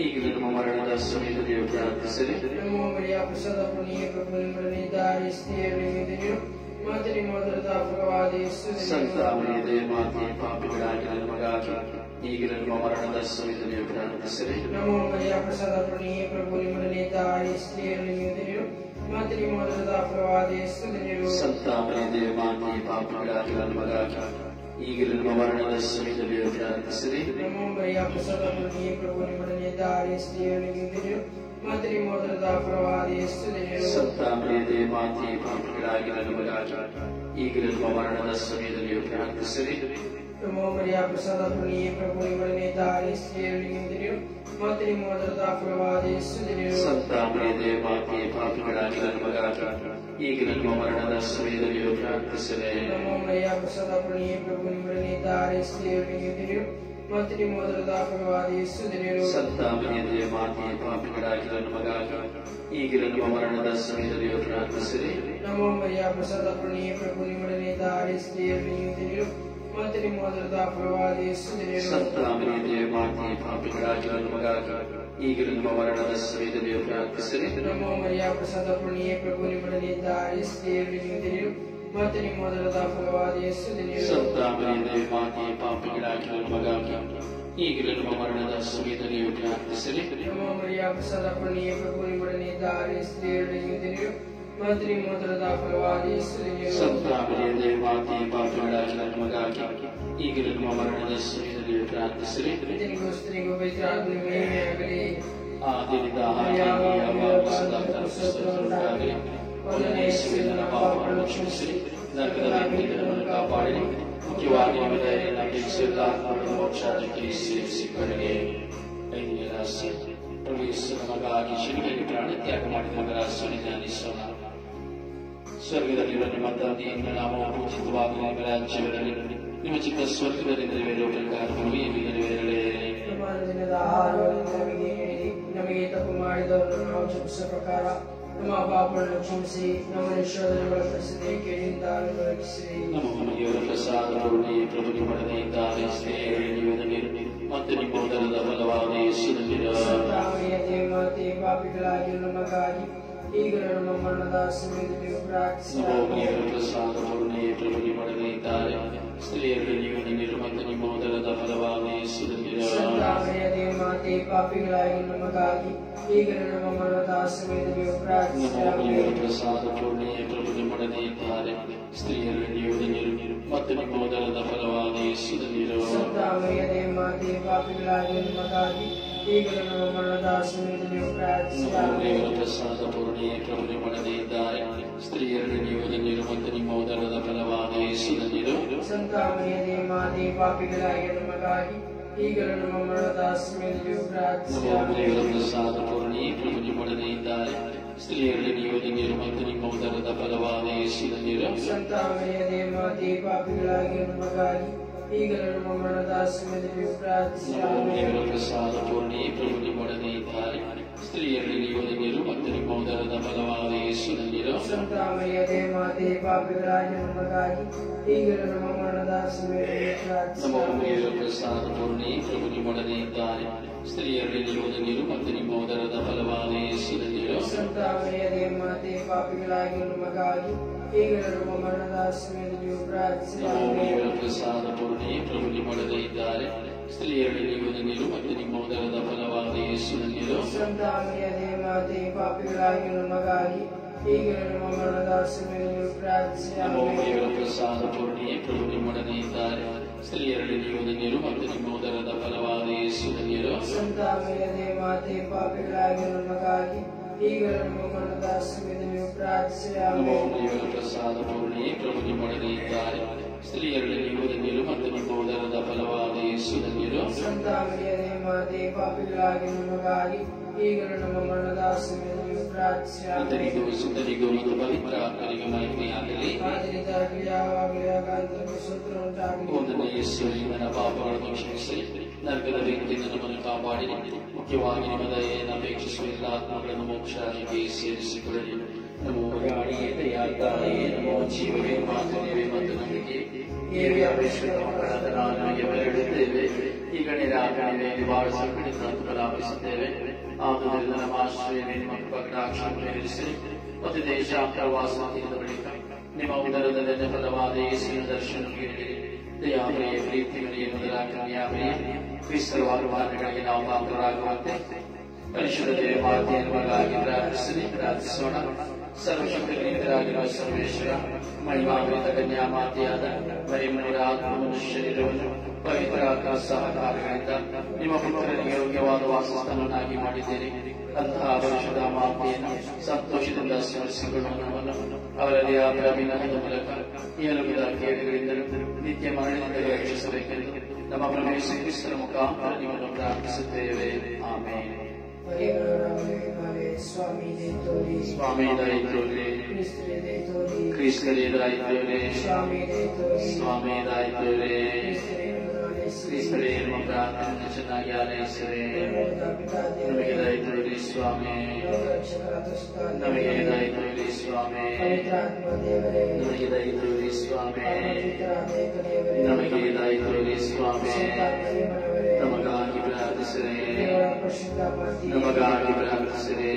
A: ಈಗಲೂ ನಮ್ಮ ಮರಣದ ಸಮಯದಲ್ಲಿ ಪ್ರಾರ್ಥಿಸಿರಿ.
B: ನಮ್ಮ ಮರಿಯ ಪ್ರಸಾದ ಪುಣ್ಯ ಪ್ರಭು ನಿಮ್ಮೊಡನಿದ್ದಾರೆ, ಸ್ತ್ರೀಯರಿಗೆ ಧನ್ಯರು ಮತ್ತು ನಿಮ್ಮ ಉದರದ ಫಲವಾದ ಯೇಸು ಧನ್ಯರು.
A: ಸಂತ ಮರಿಯದೇ ಮಾತೆ ಪಾಪಿಗಳಾಗಿ ನಮಗಾಗಿ ಈಗಲೂ ನಮ್ಮ ಮರಣದ ಸಮಯದಲ್ಲಿ ಪ್ರಾರ್ಥಿಸಿರಿ.
B: ನಮ್ಮ ಮರಿಯ ಪ್ರಸಾದ ಪುಣ್ಯ ಪ್ರಭು ನಿಮ್ಮೊಡನಿದ್ದಾರೆ, ಸ್ತ್ರೀಯರಿಗೆ ಧನ್ಯರು ಮತ್ತು ನಿಮ್ಮ ಉದರದ ಫಲವಾದ ಯೇಸು ಧನ್ಯರು.
A: ಸಂತ ಮರಿಯದೇ ಮಾತೆ ಪಾಪಿಗಳಾಗಿ ನಮಗಾಗಿ ಈಗಲೂ ನಮ್ಮ ಮರಣದ ಸಮಯದಲ್ಲಿ ಪ್ರಾರ್ಥಿಸಿರಿ.
B: ನಮ್ಮ ಮರಿಯ ಪ್ರಸಾದ ಪುಣ್ಯ ಪ್ರಭು ನಿಮ್ಮೊಡನಿದ್ದಾರೆ, ಸ್ತ್ರೀಯರಿಗೆ ಧನ್ಯರು ಮತ್ತು ನಿಮ್ಮ ಉದರದ ಫಲವಾದ ಯೇಸು ಧನ್ಯರು.
A: ಸಂತ ಮರಿಯದೇ ಮಾತೆ ಪಾಪಿಗಳಾಗಿ ನಮಗಾಗಿ ಈಗಲೂ ನಮ್ಮ ಮರಣದ ಸಮಯದಲ್ಲಿ ಪ್ರಾರ್ಥಿಸಿರಿ.
B: ನಮ್ಮ ಮರಿಯ ಪ್ರಸಾದ ಪುಣ್ಯ ಪ್ರಭು ನಿಮ್ಮೊಡನಿದ್ದಾರೆ, ಸ್ತ್ರೀಯರಿಗೆ ಧನ್ಯರು ಮತ್ತು ನಿಮ್ಮ ಉದರದ ಫಲವಾದ ಯೇಸು ಧನ್ಯರು.
A: ಸಂತ ಮರಿಯದೇ ಮಾತೆ ಪಾಪಿಗಳಾಗಿ ನಮಗಾಗಿ ಈಗಲೂ ನಮ್ಮ ಮರಣದ ಸಮಯದಲ್ಲಿ ಪ್ರಾರ್ಥಿಸಿರಿ.
B: ನಮ್ಮ ಮರಿಯ ಪ್ರಸಾದ ಪುಣ್ಯ ಪ್ರಭು ನಿಮ್ಮೊಡನಿದ್ದಾರೆ, ಸ್ತ್ರೀಯರಿಗೆ ಧನ್ಯರು ಮತ್ತು ನಿಮ್ಮ ಉದರದ ಫಲವಾದ ಯೇಸು ಧನ್ಯರು.
A: ಸಂತ ಮರಿಯದೇ ಮಾತೆ ಪಾಪಿಗಳಾಗಿ ನಮಗಾಗಿ ಈಗಲೂ ನಮ್ಮ ಮರಣದ ಸಮಯದಲ್ಲಿ ಪ್ರಾರ್ಥಿಸಿರಿ.
B: ನಮ್ಮ ಮರಿಯ ಪ್ರಸಾದ ಪುಣ್ಯ ಪ್ರಭು ನಿಮ್ಮೊಡನಿದ್ದಾರೆ, ಸ್ತ್ರೀಯರಿಗೆ ಧನ್ಯರು ಮತ್ತು ನಿಮ್ಮ ಉದರದ ಫಲವಾದ ಯೇಸು ಧನ್ಯರು.
A: ಸಂತ ಮರಿಯದೇ ಮಾತೆ ಪಾಪಿಗಳಾಗಿ ನಮಗಾಗಿ ಈಗಲೂ ನಮ್ಮ ಮರಣದ ಸಮಯದಲ್ಲಿ ಪ್ರಾರ್ಥಿಸಿರಿ.
B: ನಮ್ಮ ಮರಿಯ ಪ್ರಸಾದ ಪುಣ್ಯ ಪ್ರಭು ನಿಮ್ಮೊಡನಿದ್ದಾರೆ, ಸ್ತ್ರೀಯರಿಗೆ ಧನ್ಯರು ಮತ್ತು ನಿಮ್ಮ ಉದರದ ಫಲವಾದ ಯೇಸು ಧನ್ಯರು.
A: ಸಂತ ಮರಿಯದೇ ಮಾತೆ ಪಾಪಿಗಳಾಗಿ ನಮಗಾಗಿ ಈಗಲೂ ನಮ್ಮ ಮರಣದ ಸಮಯದಲ್ಲಿ ಪ್ರಾರ್ಥಿಸಿರಿ.
B: ನಮ್ಮ ಮರಿಯ ಪ್ರಸಾದ ಪುಣ್ಯ ಪ್ರಭು ನಿಮ್ಮೊಡನಿದ್ದಾರೆ, ಸ್ತ್ರೀಯರಿಗೆ ಧನ್ಯರು ಮಂತ್ರಿ ಮೋದರದ ಫಲವಾದ ಯೇಸುವಿಗೆ
A: ಸಂತಾಪನೆಯ ಮಾತೆ ಪಾಪಿಗಳಾದ ನಮಗಾಗಿ ಈಗಲೂ ನಮ್ಮ ಮರಣದ ಸಮಯದಲ್ಲಿ ಪ್ರಾರ್ಥಿಸಿರಿ.
B: ಪಿತನಿಗೂ ಸ್ತ್ರೀಗೂ ಪವಿತ್ರಾತ್ಮನಿಗೂ ಮಹಿಮೆಯಾಗಲಿ.
A: ಆದಿಯಿಂದ ಸ್ತೋತ್ರವುಂಟಾಗಲಿ. ಮೊದಲನೇ ಯೇಸುವಿನ ಪಾಪಗಳನ್ನು ಕ್ಷಮಿಸಿರಿ, ನರಕದ ಬೆಂಕಿಯನ್ನು ಕಾಪಾಡಿರಿ, ಮುಖ್ಯವಾಗಿ ನಿಮ್ಮ ದಯೆಯನ್ನು ಅಪೇಕ್ಷಿಸಿದ ಆತ್ಮಗಳನ್ನು ಮೋಕ್ಷಕ್ಕೆ ಸೇರಿಸಿಕೊಳ್ಳಿರಿ. ಐದನೇ ರಹಸ್ಯ, ಪ್ರಭು ಯೇಸು ನಮಗಾಗಿ ಶಿಲುಬೆಯಲ್ಲಿ ಪ್ರಾಣತ್ಯಾಗ ಮಾಡಿದ ಮಗನ ರಹಸ್ಯವನ್ನು ಧ್ಯಾನಿಸೋಣ. ಸ್ವರ್ಗದಲ್ಲಿರುವ ನಿಮ್ಮ ತಂದೆಯಿಂದ ನಾವು ಪೂಜಿತವಾಗುವ ನಿಮ್ಮ ರಾಜ್ಯವಿರಲಿ, ನಿಮ್ಮ ಚಿತ್ತ ಸ್ವರ್ಗದಲ್ಲಿ ನೆರವೇರುವ ಪ್ರಕಾರ ಭೂಮಿಯಲ್ಲಿ ನೆರವೇರಲಿ.
B: ದಿನದ ಆಹಾರವನ್ನು ನಮಗೆ ತಪ್ಪು ಮಾಡಿದವರನ್ನು ನಾವು ಕ್ಷಮಿಸುವ ಪ್ರಕಾರ ನಮ್ಮ ಪಾಪಗಳನ್ನು ಕ್ಷಮಿಸಿ, ನಮ್ಮನ್ನು ಶೋಧನೆಗೆ ಒಳಪಡಿಸದೆ ಕೇಡಿನಿಂದ ನಮ್ಮನ್ನು ರಕ್ಷಿಸಿರಿ.
A: ನಮಗೆ ಪ್ರಸಾದ ಕರುಣೆ ಪ್ರಭು ನಿಮ್ಮೊಡನೆ ಇದ್ದಾರೆ, ಮತ್ತು ನಿಮ್ಮ ಉದರದ ಫಲವಾದ ಯೇಸುವಿನ
B: ದೇವತೆ ಪಾಪಿಗಳಾಗಿ ನಮಗಾಗಿ ಈಗ ನಮ್ಮ ಮರಣದ ಸಮಯದಲ್ಲಿ ಪ್ರಾರ್ಥಿಸಿರಿ.
A: ಪ್ರಸಾದ ಕರುಣೆ ಪ್ರಭು ನಿಮ್ಮೊಡನೆ ಇದ್ದಾರೆ, ಸ್ತ್ರೀಯರಲ್ಲಿ ನೀವು ನಿನ್ನಿರು ಮತ್ತು ನಿಮ್ಮ ಉದರದ ಫಲವಾದ ಯೇಸುವಿನ
B: ದೇವತೆ ಪಾಪಿಗಳಾಗಿ ನಮಗಾಗಿ ಈಗ ನಮ್ಮ ಮರಣದ ಸಮಯದಲ್ಲಿ ಪ್ರಾರ್ಥಿಸಿರಿ.
A: ಪ್ರಸಾದ ಕರುಣೆ ಪ್ರಭು ನಿಮ್ಮೊಡನೆ ಇದ್ದಾರೆ, ಸ್ತ್ರೀಯರಲ್ಲಿ ನೀವು ನಿನ್ನಿರು ಮತ್ತು ನಿಮ್ಮ ಉದರದ ಫಲವಾದ ಯೇಸುವಿನ
B: ದೇವತೆ ಪಾಪಿಗಳಾಗಿ ನಮಗಾಗಿ ಈಗ ನಮ್ಮ ಮರಣದ ಸಮಯದಲ್ಲಿ ಪ್ರಾರ್ಥಿಸಿರಿ.
A: ಪ್ರಸಾದ ಕರುಣೆ ಪ್ರಭು ನಿಮ್ಮೊಡನೆ ಇದ್ದಾರೆ, ಸ್ತ್ರೀಯರಲ್ಲಿ ನೀವು ನಿನ್ನಿರು ಮತ್ತು ನಿಮ್ಮ ಉದರದ ಫಲವಾದ ಯೇಸುವಿನ
B: ಸಂತಾಮರಿಯದೇ ಮಾತೆ ಪಾಪಿಗಳಾಗಿ ನಮಗಾಗಿ ಈಗ ನಮ್ಮ ಮರಣದ ಸಮಯದಲ್ಲಿ ಪ್ರಾರ್ಥಿಸಿರಿ.
A: ಪ್ರಸಾದ ಕರುಣೆ ಪ್ರಭು ನಿಮ್ಮೊಡನೆ ಇದ್ದಾರೆ, ಸ್ತ್ರೀಯರಲ್ಲಿ ನೀವು ನಿನ್ನಿರು ಮತ್ತು ನಿಮ್ಮ ಉದರದ ಫಲವಾದ ಯೇಸುವಿನ
B: ಸಂತಾಮರಿಯದೇ ಮಾತೆ ಪಾಪಿಗಳಾಗಿ ನಮಗಾಗಿ ಈಗ ನಮ್ಮ ಮರಣದ ಸಮಯದಲ್ಲಿ ಪ್ರಾರ್ಥಿಸಿರಿ.
A: ಪ್ರಸಾದ ಕರುಣೆ ಪ್ರಭು ನಿಮ್ಮೊಡನೆ ಇದ್ದಾರೆ, ಸ್ತ್ರೀಯರಲ್ಲಿ ನೀವು ನಿನ್ನಿರು ಮತ್ತು ನಿಮ್ಮ ಉದರದ ಫಲವಾದ ಯೇಸುವಿನ
B: ಸಂತಾಮರಿಯದೇ ಮಾತೆ ಪಾಪಿಗಳಾಗಿ ನಮಗಾಗಿ ಈಗ ನಮ್ಮ ಮರಣದ ಸಮಯದಲ್ಲಿ ಪ್ರಾರ್ಥಿಸಿರಿ.
A: ಪ್ರಸಾದ ಕರುಣೆ ಪ್ರಭು ನಿಮ್ಮೊಡನೆ ಇದ್ದಾರೆ, ಸ್ತ್ರೀಯರಲ್ಲಿ ನೀವು ನಿನ್ನಿರು ಮತ್ತು ನಿಮ್ಮ ಉದರದ ಫಲವಾದ ಯೇಸುವಿನ
B: ಸಂತಾಮರಿಯದೇ ಮಾತೆ ಪಾಪಿಗಳಾಗಿ ನಮಗಾಗಿ ಈಗ ನಮ್ಮ ಮರಣದ ಸಮಯದಲ್ಲಿ ಪ್ರಾರ್ಥಿಸಿರಿ.
A: ಪ್ರಸಾದ ಕರುಣೆ ಪ್ರಭು ನಿಮ್ಮೊಡನೆ ಇದ್ದಾರೆ, ಸ್ತ್ರೀಯರಲ್ಲಿ ನೀವು ನಿನ್ನಿರು ಮತ್ತು ನಿಮ್ಮ ಉದರದ ಫಲವಾದ ಯೇಸುವಿನ
B: ಸಂತಾಮರಿಯದೇ ಮಾತೆ ಪಾಪಿಗಳಾಗಿ ನಮಗಾಗಿ ಈಗ ನಮ್ಮ ಮರಣದ ಸಮಯದಲ್ಲಿ ಪ್ರಾರ್ಥಿಸಿರಿ.
A: ಪ್ರಸಾದ ಕರುಣೆ ಪ್ರಭು ನಿಮ್ಮೊಡನೆ ಇದ್ದಾರೆ, ಸ್ತ್ರೀಯರಲ್ಲಿ ನೀವು ನಿನ್ನಿರು ಮತ್ತು ನಿಮ್ಮ ಉದರದ ಫಲವಾದ ಯೇಸುವಿನ
B: ಸಂತಾಮರಿಯದೇ ಮಾತೆ ಪಾಪಿಗಳಾಗಿ ನಮಗಾಗಿ ಈಗ ನಮ್ಮ ಮರಣದ ಸಮಯದಲ್ಲಿ ಪ್ರಾರ್ಥಿಸಿರಿ.
A: ಪ್ರಸಾದ ಕರುಣೆ ಪ್ರಭು ನಿಮ್ಮೊಡನೆ ಇದ್ದಾರೆ, ಸ್ತ್ರೀಯರಲ್ಲಿ ನೀವು ನಿನ್ನಿರು ಮತ್ತು ನಿಮ್ಮ ಉದರದ ಫಲವಾದ ಯೇಸುವಿನ
B: ಸಂತಾಮರಿಯದೇ ಮಾತೆ ಪಾಪಿಗಳಾಗಿ ನಮಗಾಗಿ ಈಗ ನಮ್ಮ ಮರಣದ ಸಮಯದಲ್ಲಿ ಪ್ರಾರ್ಥಿಸಿರಿ.
A: ಸುತ್ತರಿಗೂ ಮತ್ತು ಪವಿತ್ರ ಆತ್ಮನಿಗೂ ಮಹಿಮೆಯಾಗಲಿ. ಒಂದನೇ ಯೇಸುವಿನ ನನ್ನ ಪಾಪಗಳನ್ನು ಕ್ಷಮಿಸಿ, ನರಕದ ಬೆಂಕಿಯಿಂದ ನಮ್ಮನ್ನು ಕಾಪಾಡಿ, ಮುಖ್ಯವಾಗಿ ನಿಮ್ಮ ದಯೆಯನ್ನು ಅಪೇಕ್ಷಿಸುವ ಎಲ್ಲ ಆತ್ಮಗಳನ್ನು ಮೋಕ್ಷಕ್ಕೆ ಸೇರಿಸಿಕೊಳ್ಳಿ. ನಮೋ ಗಾಳಿಯೇ ದಯಾತಾಯೇ, ನಮೋ ಜೀವವೇ ಮಾತುವೆ ಮತ್ತು ನಂಬಿಕೆ ಏರಿಯ ಪರಿಶುದ್ಧ ಮಕ್ಕಳಾದ ನಾವು ನಿಮಗೆ ಬೆಳೆಯುತ್ತೇವೆ. ಈಗ ನಿರಾಕರಣೆ ನಿವಾರಿಸಲ್ಪಡಿಸಿ ಫಲಾಪಿಸುತ್ತೇವೆ. ಆದುದರಿಂದ ನಮ್ಮ ಆಶ್ರಯವೇ ನಿಮ್ಮ ಕೃಪಾಕಟಾಕ್ಷವನ್ನು ನಿಲ್ಲಿಸಿರಿ ಮತ್ತು ದೇಶಾಂತರ ವಾಸದಿಂದ ಬಳಿಕ ನಿಮ್ಮ ಉದರದಲ್ಲಿ ಫಲವಾದ ಯೇಸುವಿನ ದರ್ಶನ ನೀಡಿರಿ. ದಯಾಮಯ ಪ್ರೀತಿಮನೆಯ ನಿರಾಕರಣೆಯಾಮಯ ಕ್ರಿಸ್ತರ ವಾಗ್ದಾನಗಳಿಗೆ ನಾವು ಪಾತ್ರರಾಗುವಂತೆ ಪರಿಶುದ್ಧ ದೇವ ಮಾತೆಯನ್ನು ಮಗಾಗಿ ಪ್ರಾರ್ಥಿಸೋಣ. ಸರ್ವಶಕ್ತನಿಂದರಾಗಿರುವ ಸರ್ವೇಶ್ವರ ಮಹಿಮಾನ್ವಿತ ಕನ್ಯಾ ಮಾತೆಯಾದ ಮರಿಯಮ್ಮನವರ ಆತ್ಮವನ್ನು ಶರೀರವನ್ನು ಪವಿತ್ರ ಆತ್ಮ ಸಹಕಾರಗಳಿಂದ ನಿಮ್ಮ ಪುತ್ರನಿಗೆ ಯೋಗ್ಯವಾದ ವಾಸಸ್ಥಾನವನ್ನಾಗಿ ಮಾಡಿದ್ದೇನೆ. ಅಂತಹ ಪರಿಶುದ್ಧ ಮಾತೆಯನ್ನು ಸಂತೋಷದಿಂದ ಸ್ಮರಿಸಿಕೊಳ್ಳುವ ನಮ್ಮನ್ನು ಅವರಲ್ಲಿ ಆ ಅಭಿನಯದ ಮೂಲಕ ಈ ಅನುಭವದ ಕೇಡುಗಳಿಂದಲೂ ನಿತ್ಯ ಮರಣದಿಂದ ರಕ್ಷಿಸಬೇಕೆಂದು ನಮ್ಮ ಪ್ರಭು ಯೇಸು ಕ್ರಿಸ್ತನ ಮುಖಾಂತರ ನಿಮ್ಮನ್ನು ಪ್ರಾರ್ಥಿಸುತ್ತೇವೆ. ಆಮೇಲೆ
B: ಸ್ವಾಮಿ ದಯ ತೋರಿ,
A: ಸ್ವಾಮಿ ದಯ ತೋರಿ,
B: ಕ್ರಿಸ್ತರೇ ದಯ ತೋರಿ,
A: ಕ್ರಿಸ್ತರೇ ದಯ ತೋರಿ,
B: ಸ್ವಾಮಿ ದಯ ತೋರಿ,
A: ಸ್ವಾಮಿ ದಯ ತೋರಿ,
B: ಕ್ರಿಸ್ತರೇ
A: ಕ್ರಿಸ್ತರೇ ನಮ್ಮ ಪ್ರಾರ್ಥನೆಯನ್ನು ಚೆನ್ನಾಗಿ ಆಲೈಸಿರಿ. ನಮಗೆ ದಯ ತೋರಿ ಸ್ವಾಮಿ, ನಮಗೆ ದಯ ತೋರಿ ಸ್ವಾಮಿ, ನಮಗೆ ದಯ ತೋರಿ ಸ್ವಾಮಿ, ನಮಗೆ ದಯ ತೋರಿ ಸ್ವಾಮಿ, ನಮಗಾಗಿ ಪ್ರಾರ್ಥಿಸಿರಿ, ನಮಗಾಗಿ ಪ್ರಾರ್ಥಿಸಿರಿ,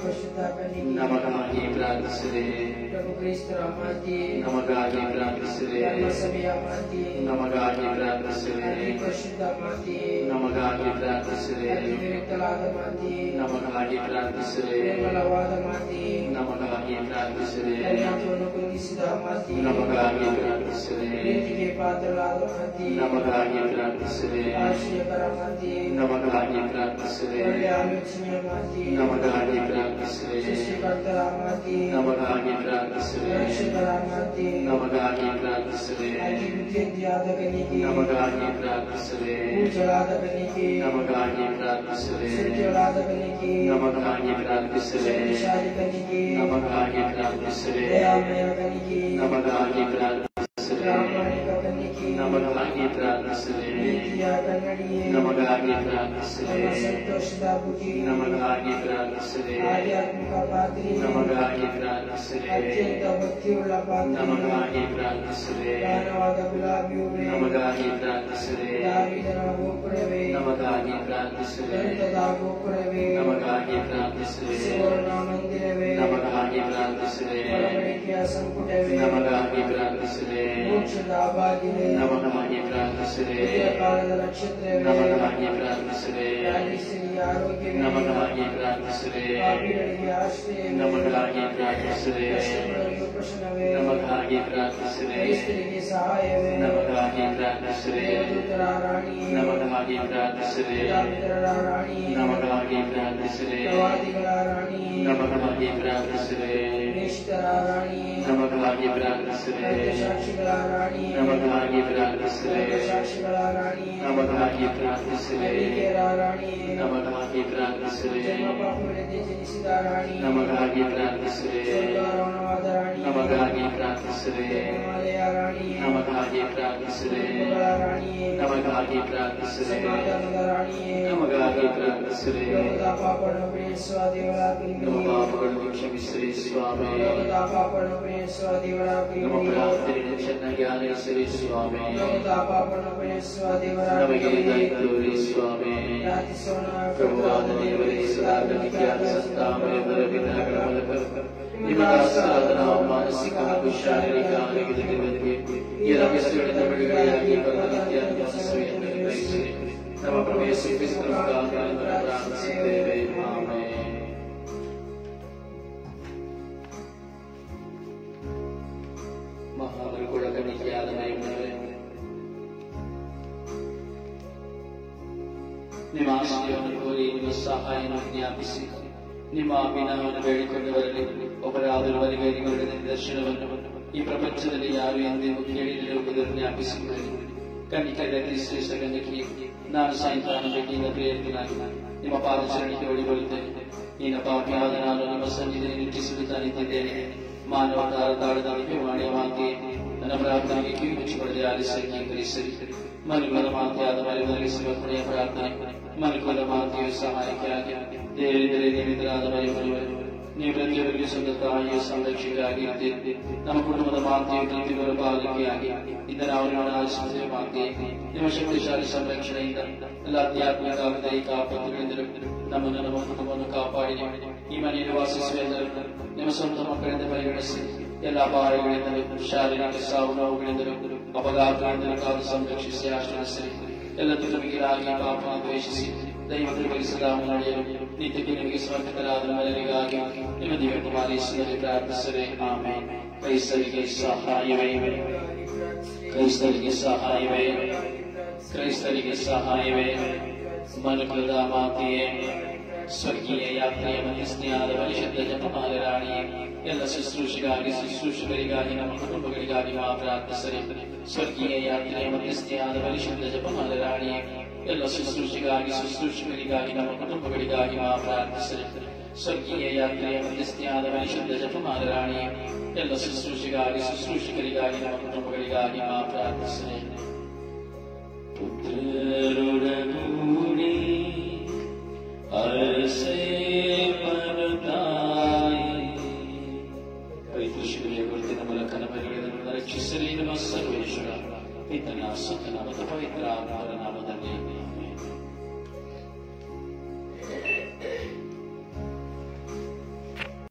B: ಪರಿಶುದ್ಧ ಕನ್ನಿಕೆ
A: ನಮಗಾಗಿ ಪ್ರಾರ್ಥಿಸಿರಿ.
B: ಪ್ರಭು ಕ್ರಿಸ್ತರ ಮಾತೆ
A: ನಮಗಾಗಿ ಪ್ರಾರ್ಥಿಸಿರಿ.
B: ಧರ್ಮಸಭೆಯ ಮಾತೆ
A: ನಮಗಾಗಿ ಪ್ರಾರ್ಥಿಸಿರಿ.
B: ಅತಿ ಪರಿಶುದ್ಧ ಮಾತೆ
A: ನಮಗಾಗಿ ಪ್ರಾರ್ಥಿಸಿರಿ.
B: ಅತಿ ವಿರಕ್ತಳಾದ ಮಾತೆ
A: ನಮಗಾಗಿ ಪ್ರಾರ್ಥಿಸಿರಿ.
B: ನಿರ್ಮಲವಾದ ಮಾತೆ
A: ನಮಗಾಗಿ ಪ್ರಾರ್ಥಿಸಿರಿ.
B: ಕನ್ಯಾತ್ವವನ್ನು ಕುಂದಿಸಿದ ಮಾತೆ
A: ನಮಗಾಗಿ ಪ್ರಾರ್ಥಿಸಿರಿ.
B: ಪ್ರೀತಿಗೆ ಪಾತ್ರರಾದ ಮಾತೆ
A: ನಮಗಾಗಿ ಪ್ರಾರ್ಥಿಸಿರಿ.
B: ಆಶ್ರಯಕರ ಮಾತೆ
A: ನಮಗಾಗಿ ಪ್ರಾರ್ಥಿಸಿರಿ.
B: ಒಳ್ಳೆಯ ಆಲೋಚನೆಯ ಮಾತೆ
A: ನಮಗಾಗಿ ಪ್ರಾರ್ಥಿಸಿರಿ.
B: ಸೃಷ್ಟಿಕರ್ತರ ಮಾತೆ
A: ನಮಗಾಗಿ ಪ್ರಾರ್ಥಿಸಿರಿ.
B: ರಕ್ಷಕರ ಮಾತೆ
A: ನಮಗಾಗಿ ಪ್ರಾರ್ಥಿಸಿರಿ.
B: ಅತಿ ಬುದ್ಧಿವಂತಿಯಾದ ಕನ್ನಿಕೆ
A: ನಮಗಾಗಿ ಪ್ರಾರ್ಥಿಸಿರಿ.
B: ಪೂಜ್ಯಳಾದ ಕನ್ನಿಕೆ
A: ನಮಗಾಗಿ ಪ್ರಾರ್ಥಿಸಿರಿ.
B: ಸತ್ಯಳಾದ ಕನ್ನಿಕೆ
A: ನಮಗಾಗಿ ಪ್ರಾರ್ಥಿಸಿರಿ.
B: ಶಕ್ತಿಶಾಲಿ ಕನ್ನಿಕೆ
A: ನಮಗಾಗಿ ಪ್ರಾರ್ಥಿಸಿರಿ.
B: ದಯಾಮಯ ಕನ್ನಿಕೆ
A: ನಮಗಾಗಿ ಪ್ರಾರ್ಥಿಸಿರಿ.
B: ಪ್ರಾಮಾಣಿಕ ಕನ್ನಿಕೆ
A: ನಮಗಾಗಿ ಪ್ರಾರ್ಥಿಸಿರಿ.
B: ಪ್ರೀತಿಯ ಕನ್ನಡಿಯೇ
A: ನಮಗಾಗಿ ಪ್ರಾರ್ಥಿಸಿರಿ.
B: ನಮ್ಮ ಸಂತೋಷದ ಬುದ್ಧಿ
A: ನಮಗಾಗಿ ಪ್ರಾರ್ಥಿಸಿರಿ.
B: ಆಧ್ಯಾತ್ಮಿಕ ಪಾತ್ರೆ
A: ನಮಗಾಗಿ ಪ್ರಾರ್ಥಿಸಿರಿ.
B: ಅತ್ಯಂತ ಭಕ್ತಿಯುಳ್ಳ ಪಾತ್ರೆ
A: ನಮಗಾಗಿ ಪ್ರಾರ್ಥಿಸಿರಿ.
B: ಜ್ಞಾನವಾದ ಗುಲಾಬಿ ಹೂವೇ
A: ನಮಗಾಗಿ ಪ್ರಾರ್ಥಿಸಿರಿ.
B: ದಾವೀದನ ಗೋಪುರವೇ
A: ನಮಗಾಗಿ ಪ್ರಾರ್ಥಿಸಿರಿ.
B: ಗಣಿತದ ಗೋಪುರವೇ
A: ನಮಗಾಗಿ ಪ್ರಾರ್ಥಿಸಿರಿ.
B: ಸುವರ್ಣ ಮಂದಿರವೇ
A: ನಮಗಾಗಿ ಪ್ರಾರ್ಥಿಸಿರಿ.
B: ಒಡಂಬಡಿಕೆಯ ಸಂಪುಟವೇ
A: ನಮಗಾಗಿ ಪ್ರಾರ್ಥಿಸಿರಿ.
B: ಮೋಕ್ಷದ ಬಾಗಿಲೇ
A: ನಮಗಾಗಿ ಪ್ರಾರ್ಥಿಸಿರಿ.
B: ಕಾಲದ ನಕ್ಷತ್ರವೇ
A: ನಮಗಾಗಿ ಪ್ರಾರ್ಥಿಸಿರಿ.
B: ರಾಜೇಶ್ವರಿಯ ಆರೋಗ್ಯವೇ
A: ನಮಗಾಗಿ ಪ್ರಾರ್ಥಿಸಿರಿ.
B: ಪಾಪಿಗಳಿಗೆ ಆಶ್ರಯವೇ
A: ನಮಗಾಗಿ ಪ್ರಾರ್ಥಿಸಿರಿ.
B: ಕಷ್ಟಗಳಿಗೆ ಉಪಶಮವೇ
A: ನಮಗಾಗಿ ಪ್ರಾರ್ಥಿಸಿರಿ.
B: ಕ್ರೈಸ್ತರಿಗೆ ಸಹಾಯವೇ
A: ನಮಗಾಗಿ ಪ್ರಾರ್ಥಿಸಿರಿ.
B: ದೇವದೂತರ ರಾಣಿಯೇ
A: ನಮಗಾಗಿ ಪ್ರಾರ್ಥಿಸಿರಿ.
B: ಪಿತಾಮಿತ್ರರ ರಾಣಿಯೇ
A: ನಮಗಾಗಿ ಪ್ರಾರ್ಥಿಸಿರಿ.
B: ಪ್ರವಾದಿಗಳ ರಾಣಿಯೇ
A: ನಮಗಾಗಿ ಪ್ರಾರ್ಥಿಸಿರಿ.
B: ಪ್ರೇಷಿತರ ರಾಣಿಯೇ
A: ನಮಗಾಗಿ ಪ್ರಾರ್ಥಿಸಿರಿ.
B: ಸಾಕ್ಷಿಗಳ ರಾಣಿಯೇ
A: ನಮಗಾಗಿ ಪ್ರಾರ್ಥಿಸಿರಿ.
B: ಸಾಕ್ಷಿಗಳ ರಾಣಿಯೇ
A: ನಮಗಾಗಿ ಪ್ರಾರ್ಥಿಸಿರಿ.
B: ನಂಬಿಕೆಯರ ರಾಣಿಯೇ
A: ನಮಗಾಗಿ ಪ್ರಾರ್ಥಿಸಿರಿ.
B: ಜನ್ಮ ಪಾಪಗಳಿಂದ ಜನಿಸಿದ ರಾಣಿ
A: ನಮಗಾಗಿ ಪ್ರಾರ್ಥಿಸಿರಿ.
B: ಸ್ವರ್ಗಾರೋಹಣವಾದ ರಾಣಿ
A: ನಮಗಾಗಿ ಪ್ರಾರ್ಥಿಸಿರಿ.
B: ಹಿಮಾಲಯ ರಾಣಿಯೇ
A: ನಮಗಾಗಿ ಪ್ರಾರ್ಥಿಸಿರಿ.
B: ಗಳ ರಾಣಿಯೇ
A: ನಮಗಾಗಿ ಪ್ರಾರ್ಥಿಸಿರಿ.
B: ಸಮಾಧಾನದ ರಾಣಿಯೇ
A: ನಮಗಾಗಿ ಪ್ರಾರ್ಥಿಸಿರಿ.
B: ಲೋಕದ ಪಾಪಗಳನ್ನು ಪ್ರೇರಿಸುವ ದೇವರ
A: ನಮ್ಮ
B: ಕೃಪೆಯೇ.
A: ಪಾಪಗಳನ್ನು ಕ್ಷಮಿಸಿರಿ ಸ್ವಾಮಿ.
B: ಲೋಕದ ಪಾಪಗಳನ್ನು ಪ್ರೇರಿಸುವ ದೇವರ
A: ನಮ್ಮ
B: ಕೃಪೆಯೇ.
A: ಪ್ರಾರ್ಥನೆಯನ್ನು ಚೆನ್ನಾಗಿ ಆಲಿಸಿರಿ ಸ್ವಾಮಿ.
B: ಲೋಕದ ಪಾಪವನ್ನು ಪ್ರೇರಿಸುವ ದೇವರ
A: ನಮಗೆ
B: ಕೃಪೆಯೇ.
A: ದಯ ತೋರಿ ಸ್ವಾಮಿ.
B: ಪ್ರಾರ್ಥಿಸೋಣ.
A: ಪ್ರಭುವಾದ ದೇವರೇ, ಸದಾ ಕನಿಕೆಯಾದ ಸತ್ತಾಮಯ ಬಲವಿಧಾಗಳ ಮೂಲಕ ನಿಮಗಾಸರಾದ ನಾವು ಮಾನಸಿಕ ಹಾಗೂ ಶಾರೀರಿಕ ಆರೋಗ್ಯದಲ್ಲಿ ಈ ರಹಸ್ಯಗಳಿಂದ ಬಿಡುಗಡೆಯಾಗಿ ಬಲನಿತ್ಯಾದ ಮನಸ್ಸನ್ನು ನಿರ್ವಹಿಸಿರಿ. ನಮ್ಮ ಪ್ರಭು ಯೇಸು ಕ್ರಿಸ್ತನ ಮುಖಾಂತರ ಪ್ರಾರ್ಥಿಸುತ್ತೇವೆ. ಆಮೆನ್. ಮಹಾಮರುಗಳ ಕನಿಕೆಯಾದ ಮರಿಯಮ್ಮನವರೇ, ನಿಮ್ಮ ಆಶ್ರಯವನ್ನು ಕೋರಿ ನಿಮ್ಮ ಸಹಾಯವನ್ನು ಜ್ಞಾಪಿಸಿ ನಿಮ್ಮ ಅಭಿನಯವನ್ನು ಬೇಡಿಕೊಂಡವರಲ್ಲಿ ಒಬ್ಬರಾದರೂ ವರಿಗೈರಿಗಳ ನಿದರ್ಶನವನ್ನು ಈ ಪ್ರಪಂಚದಲ್ಲಿ ಯಾರು ಎಂದೆಂದೂ ಕೇಳಿರುವುದನ್ನು ಜ್ಞಾಪಿಸಿಕೊಳ್ಳಿ. ಕನ್ನಿಕೆಯ ಶ್ರೇಷ್ಠ ಕನ್ನಿಕೆಯೇ, ನಾನು ಸಾಯಂಕಾಲ ಭೇಟಿಯಿಂದ ಪ್ರೇರಿತನಾಗಿ ನಿಮ್ಮ ಪಾದಚರಣೆಗೆ ಓಡಿಬರುತ್ತೇನೆ. ನಿನ್ನ ಪಾಪಿಯಾದ ನಾನು ನಿಮ್ಮ ಸನ್ನಿಧಿಯಲ್ಲಿ ನಿಟ್ಟಿಸುತ್ತಾ ನಿಂತಿದ್ದೇನೆ. ಮಾನವತಾರ ತಾಳದ ಅಭಿಮಾನಿಯ ಮಾತೆ ನನ್ನ ಪ್ರಾರ್ಥನೆಗೆ ಕಿವಿ ಮುಚ್ಚಿಕೊಳ್ಳದೆ ಆಲಿಸಿ ಅಂಗೀಕರಿಸಿರಿ. ಮನುಕುಲದ ಮಾತೆಯಾದ ಮರಿಮರಿಸುವ ಕೊನೆಯ ಪ್ರಾರ್ಥನೆ. ಮನುಕುಲದ ಮಾತೆಯ ಸಹಾಯಕ್ಕಾಗಿ ದೇವರಿಂದಲೇ ನೇಮಿತರಾದ ಮರಿಮರಿವರು ನೀವು ಪ್ರತಿಯೊಬ್ಬರಿಗೆ ಸ್ವಂತ ತಾಯಿಯ ಸಂರಕ್ಷಕರಾಗಿರುತ್ತೀರಿ. ನಮ್ಮ ಕುಟುಂಬದ ಮಾತೆಯು ಪ್ರೀತಿಗಳ ಪಾಲನೆಯಾಗಿ ಇಂದು ನಾವು ನಿಮ್ಮನ್ನು ಆಲಿಸುತ್ತೇವೆ. ಮಾತೆ, ನಿಮ್ಮ ಶಕ್ತಿಶಾಲಿ ಸಂರಕ್ಷಣೆಯಿಂದ ಎಲ್ಲ ಆಧ್ಯಾತ್ಮಿಕ ದೈಹಿಕ ಆಪತ್ತುಗಳಿಂದಲೂ ನಮ್ಮನ್ನು ನಮ್ಮ ಕುಟುಂಬವನ್ನು ಕಾಪಾಡಿ ಈ ಮನೆಯಲ್ಲಿ ವಾಸಿಸುವ ಎಲ್ಲರನ್ನು ನಿಮ್ಮ ಸ್ವಂತ ಮಕ್ಕಳಿಂದ ಪರಿಗಣಿಸಿ ಎಲ್ಲ ಅಪಾಯಗಳಿಂದಲೂ ಶಾರೀರಿಕ ಸಾವು ನೋವುಗಳಿಂದಲೂ ಅಪಘಾತಗಳಿಂದಲೂ ಕಾದು ಸಂರಕ್ಷಿಸಿ ಆಶ್ರಯಿಸಿರಿ. ಎಲ್ಲ ತುಲಮಿಗಿರಾಗಿ ಪಾಪ ದ್ವೇಷಿಸಿ ದೈವಕ್ಕೆ ಬಯಸದ ನಡೆಯಲು ನಿತ್ಯಕ್ಕೆ ನಿಮಗೆ ಸಮರ್ಪಿತರಾದ ಎಲ್ಲರಿಗಾಗಿ ನಿಮ್ಮ ದಿವ್ಯ ಕುಮಾರೀಶ್ವರಲ್ಲಿ ಪ್ರಾರ್ಥಿಸಿರಿ. ಆಮೆನ್. ಕ್ರೈಸ್ತರಿಗೆ ಸಹಾಯವೇ, ಕ್ರೈಸ್ತರಿಗೆ ಸಹಾಯವೇ, ಕ್ರೈಸ್ತರಿಗೆ ಸಹಾಯವೇ. ಮನುಕುಲದ ಮಾತೆಯೇ, ಸ್ವರ್ಗೀಯ ಯಾತ್ರೆಯ ಮಧ್ಯಸ್ಥೆಯಾದ ಪರಿಶುದ್ಧ ಜಪಮಾಲೆ ರಾಣಿಯೇ, ಎಲ್ಲ ಶುಶ್ರೂಷೆಗಾಗಿ ಶುಶ್ರೂಷಕರಿಗಾಗಿ ನಮ್ಮ ಕುಟುಂಬಗಳಿಗಾಗಿ ಮಾ ಪ್ರಾರ್ಥಿಸಿರಿ. ಸ್ವರ್ಗೀಯ ಯಾತ್ರೆಯ ಮಧ್ಯಸ್ಥೆಯಾದ ಪರಿಶುದ್ಧ ಜಪಮಾಲೆ ರಾಣಿಯೇ, ಎಲ್ಲ ಶುಶ್ರೂಷೆಗಾಗಿ ಶುಶ್ರೂಷಕರಿಗಾಗಿ ನಮ್ಮ ಕುಟುಂಬಗಳಿಗಾಗಿ ಮಾ ಪ್ರಾರ್ಥಿಸಿರಿ. ಸ್ವರ್ಗೀಯ ಯಾತ್ರೆಯ ಮಧ್ಯಸ್ಥೆಯಾದ ಪರಿಶುದ್ಧ ಜಪಮಾಲೆ ರಾಣಿಯೇ, ಎಲ್ಲ ಶುಶ್ರೂಷೆಗಾಗಿ ಶುಶ್ರೂಷಕರಿಗಾಗಿ ನಮ್ಮ ಕುಟುಂಬಗಳಿಗಾಗಿ ಮಾ ಪ್ರಾರ್ಥಿಸಿರಿ. ಪುತ್ರರೊಡಗೂಡಿ ಅರಸೇ ಪರತಾಯಿ ಪೈತೃಷಿಗಳ ಗುರುತಿನ ಮೂಲಕ ನಮ್ಮನ್ನು ರಕ್ಷಿಸಲಿ. ನಮ್ಮ ಸರ್ವೇಶ್ವರ ಪಿತನ ಸುತನ ಮತ್ತು ಪವಿತ್ರ ಆತ್ಮರ ನಾಮದಲ್ಲಿ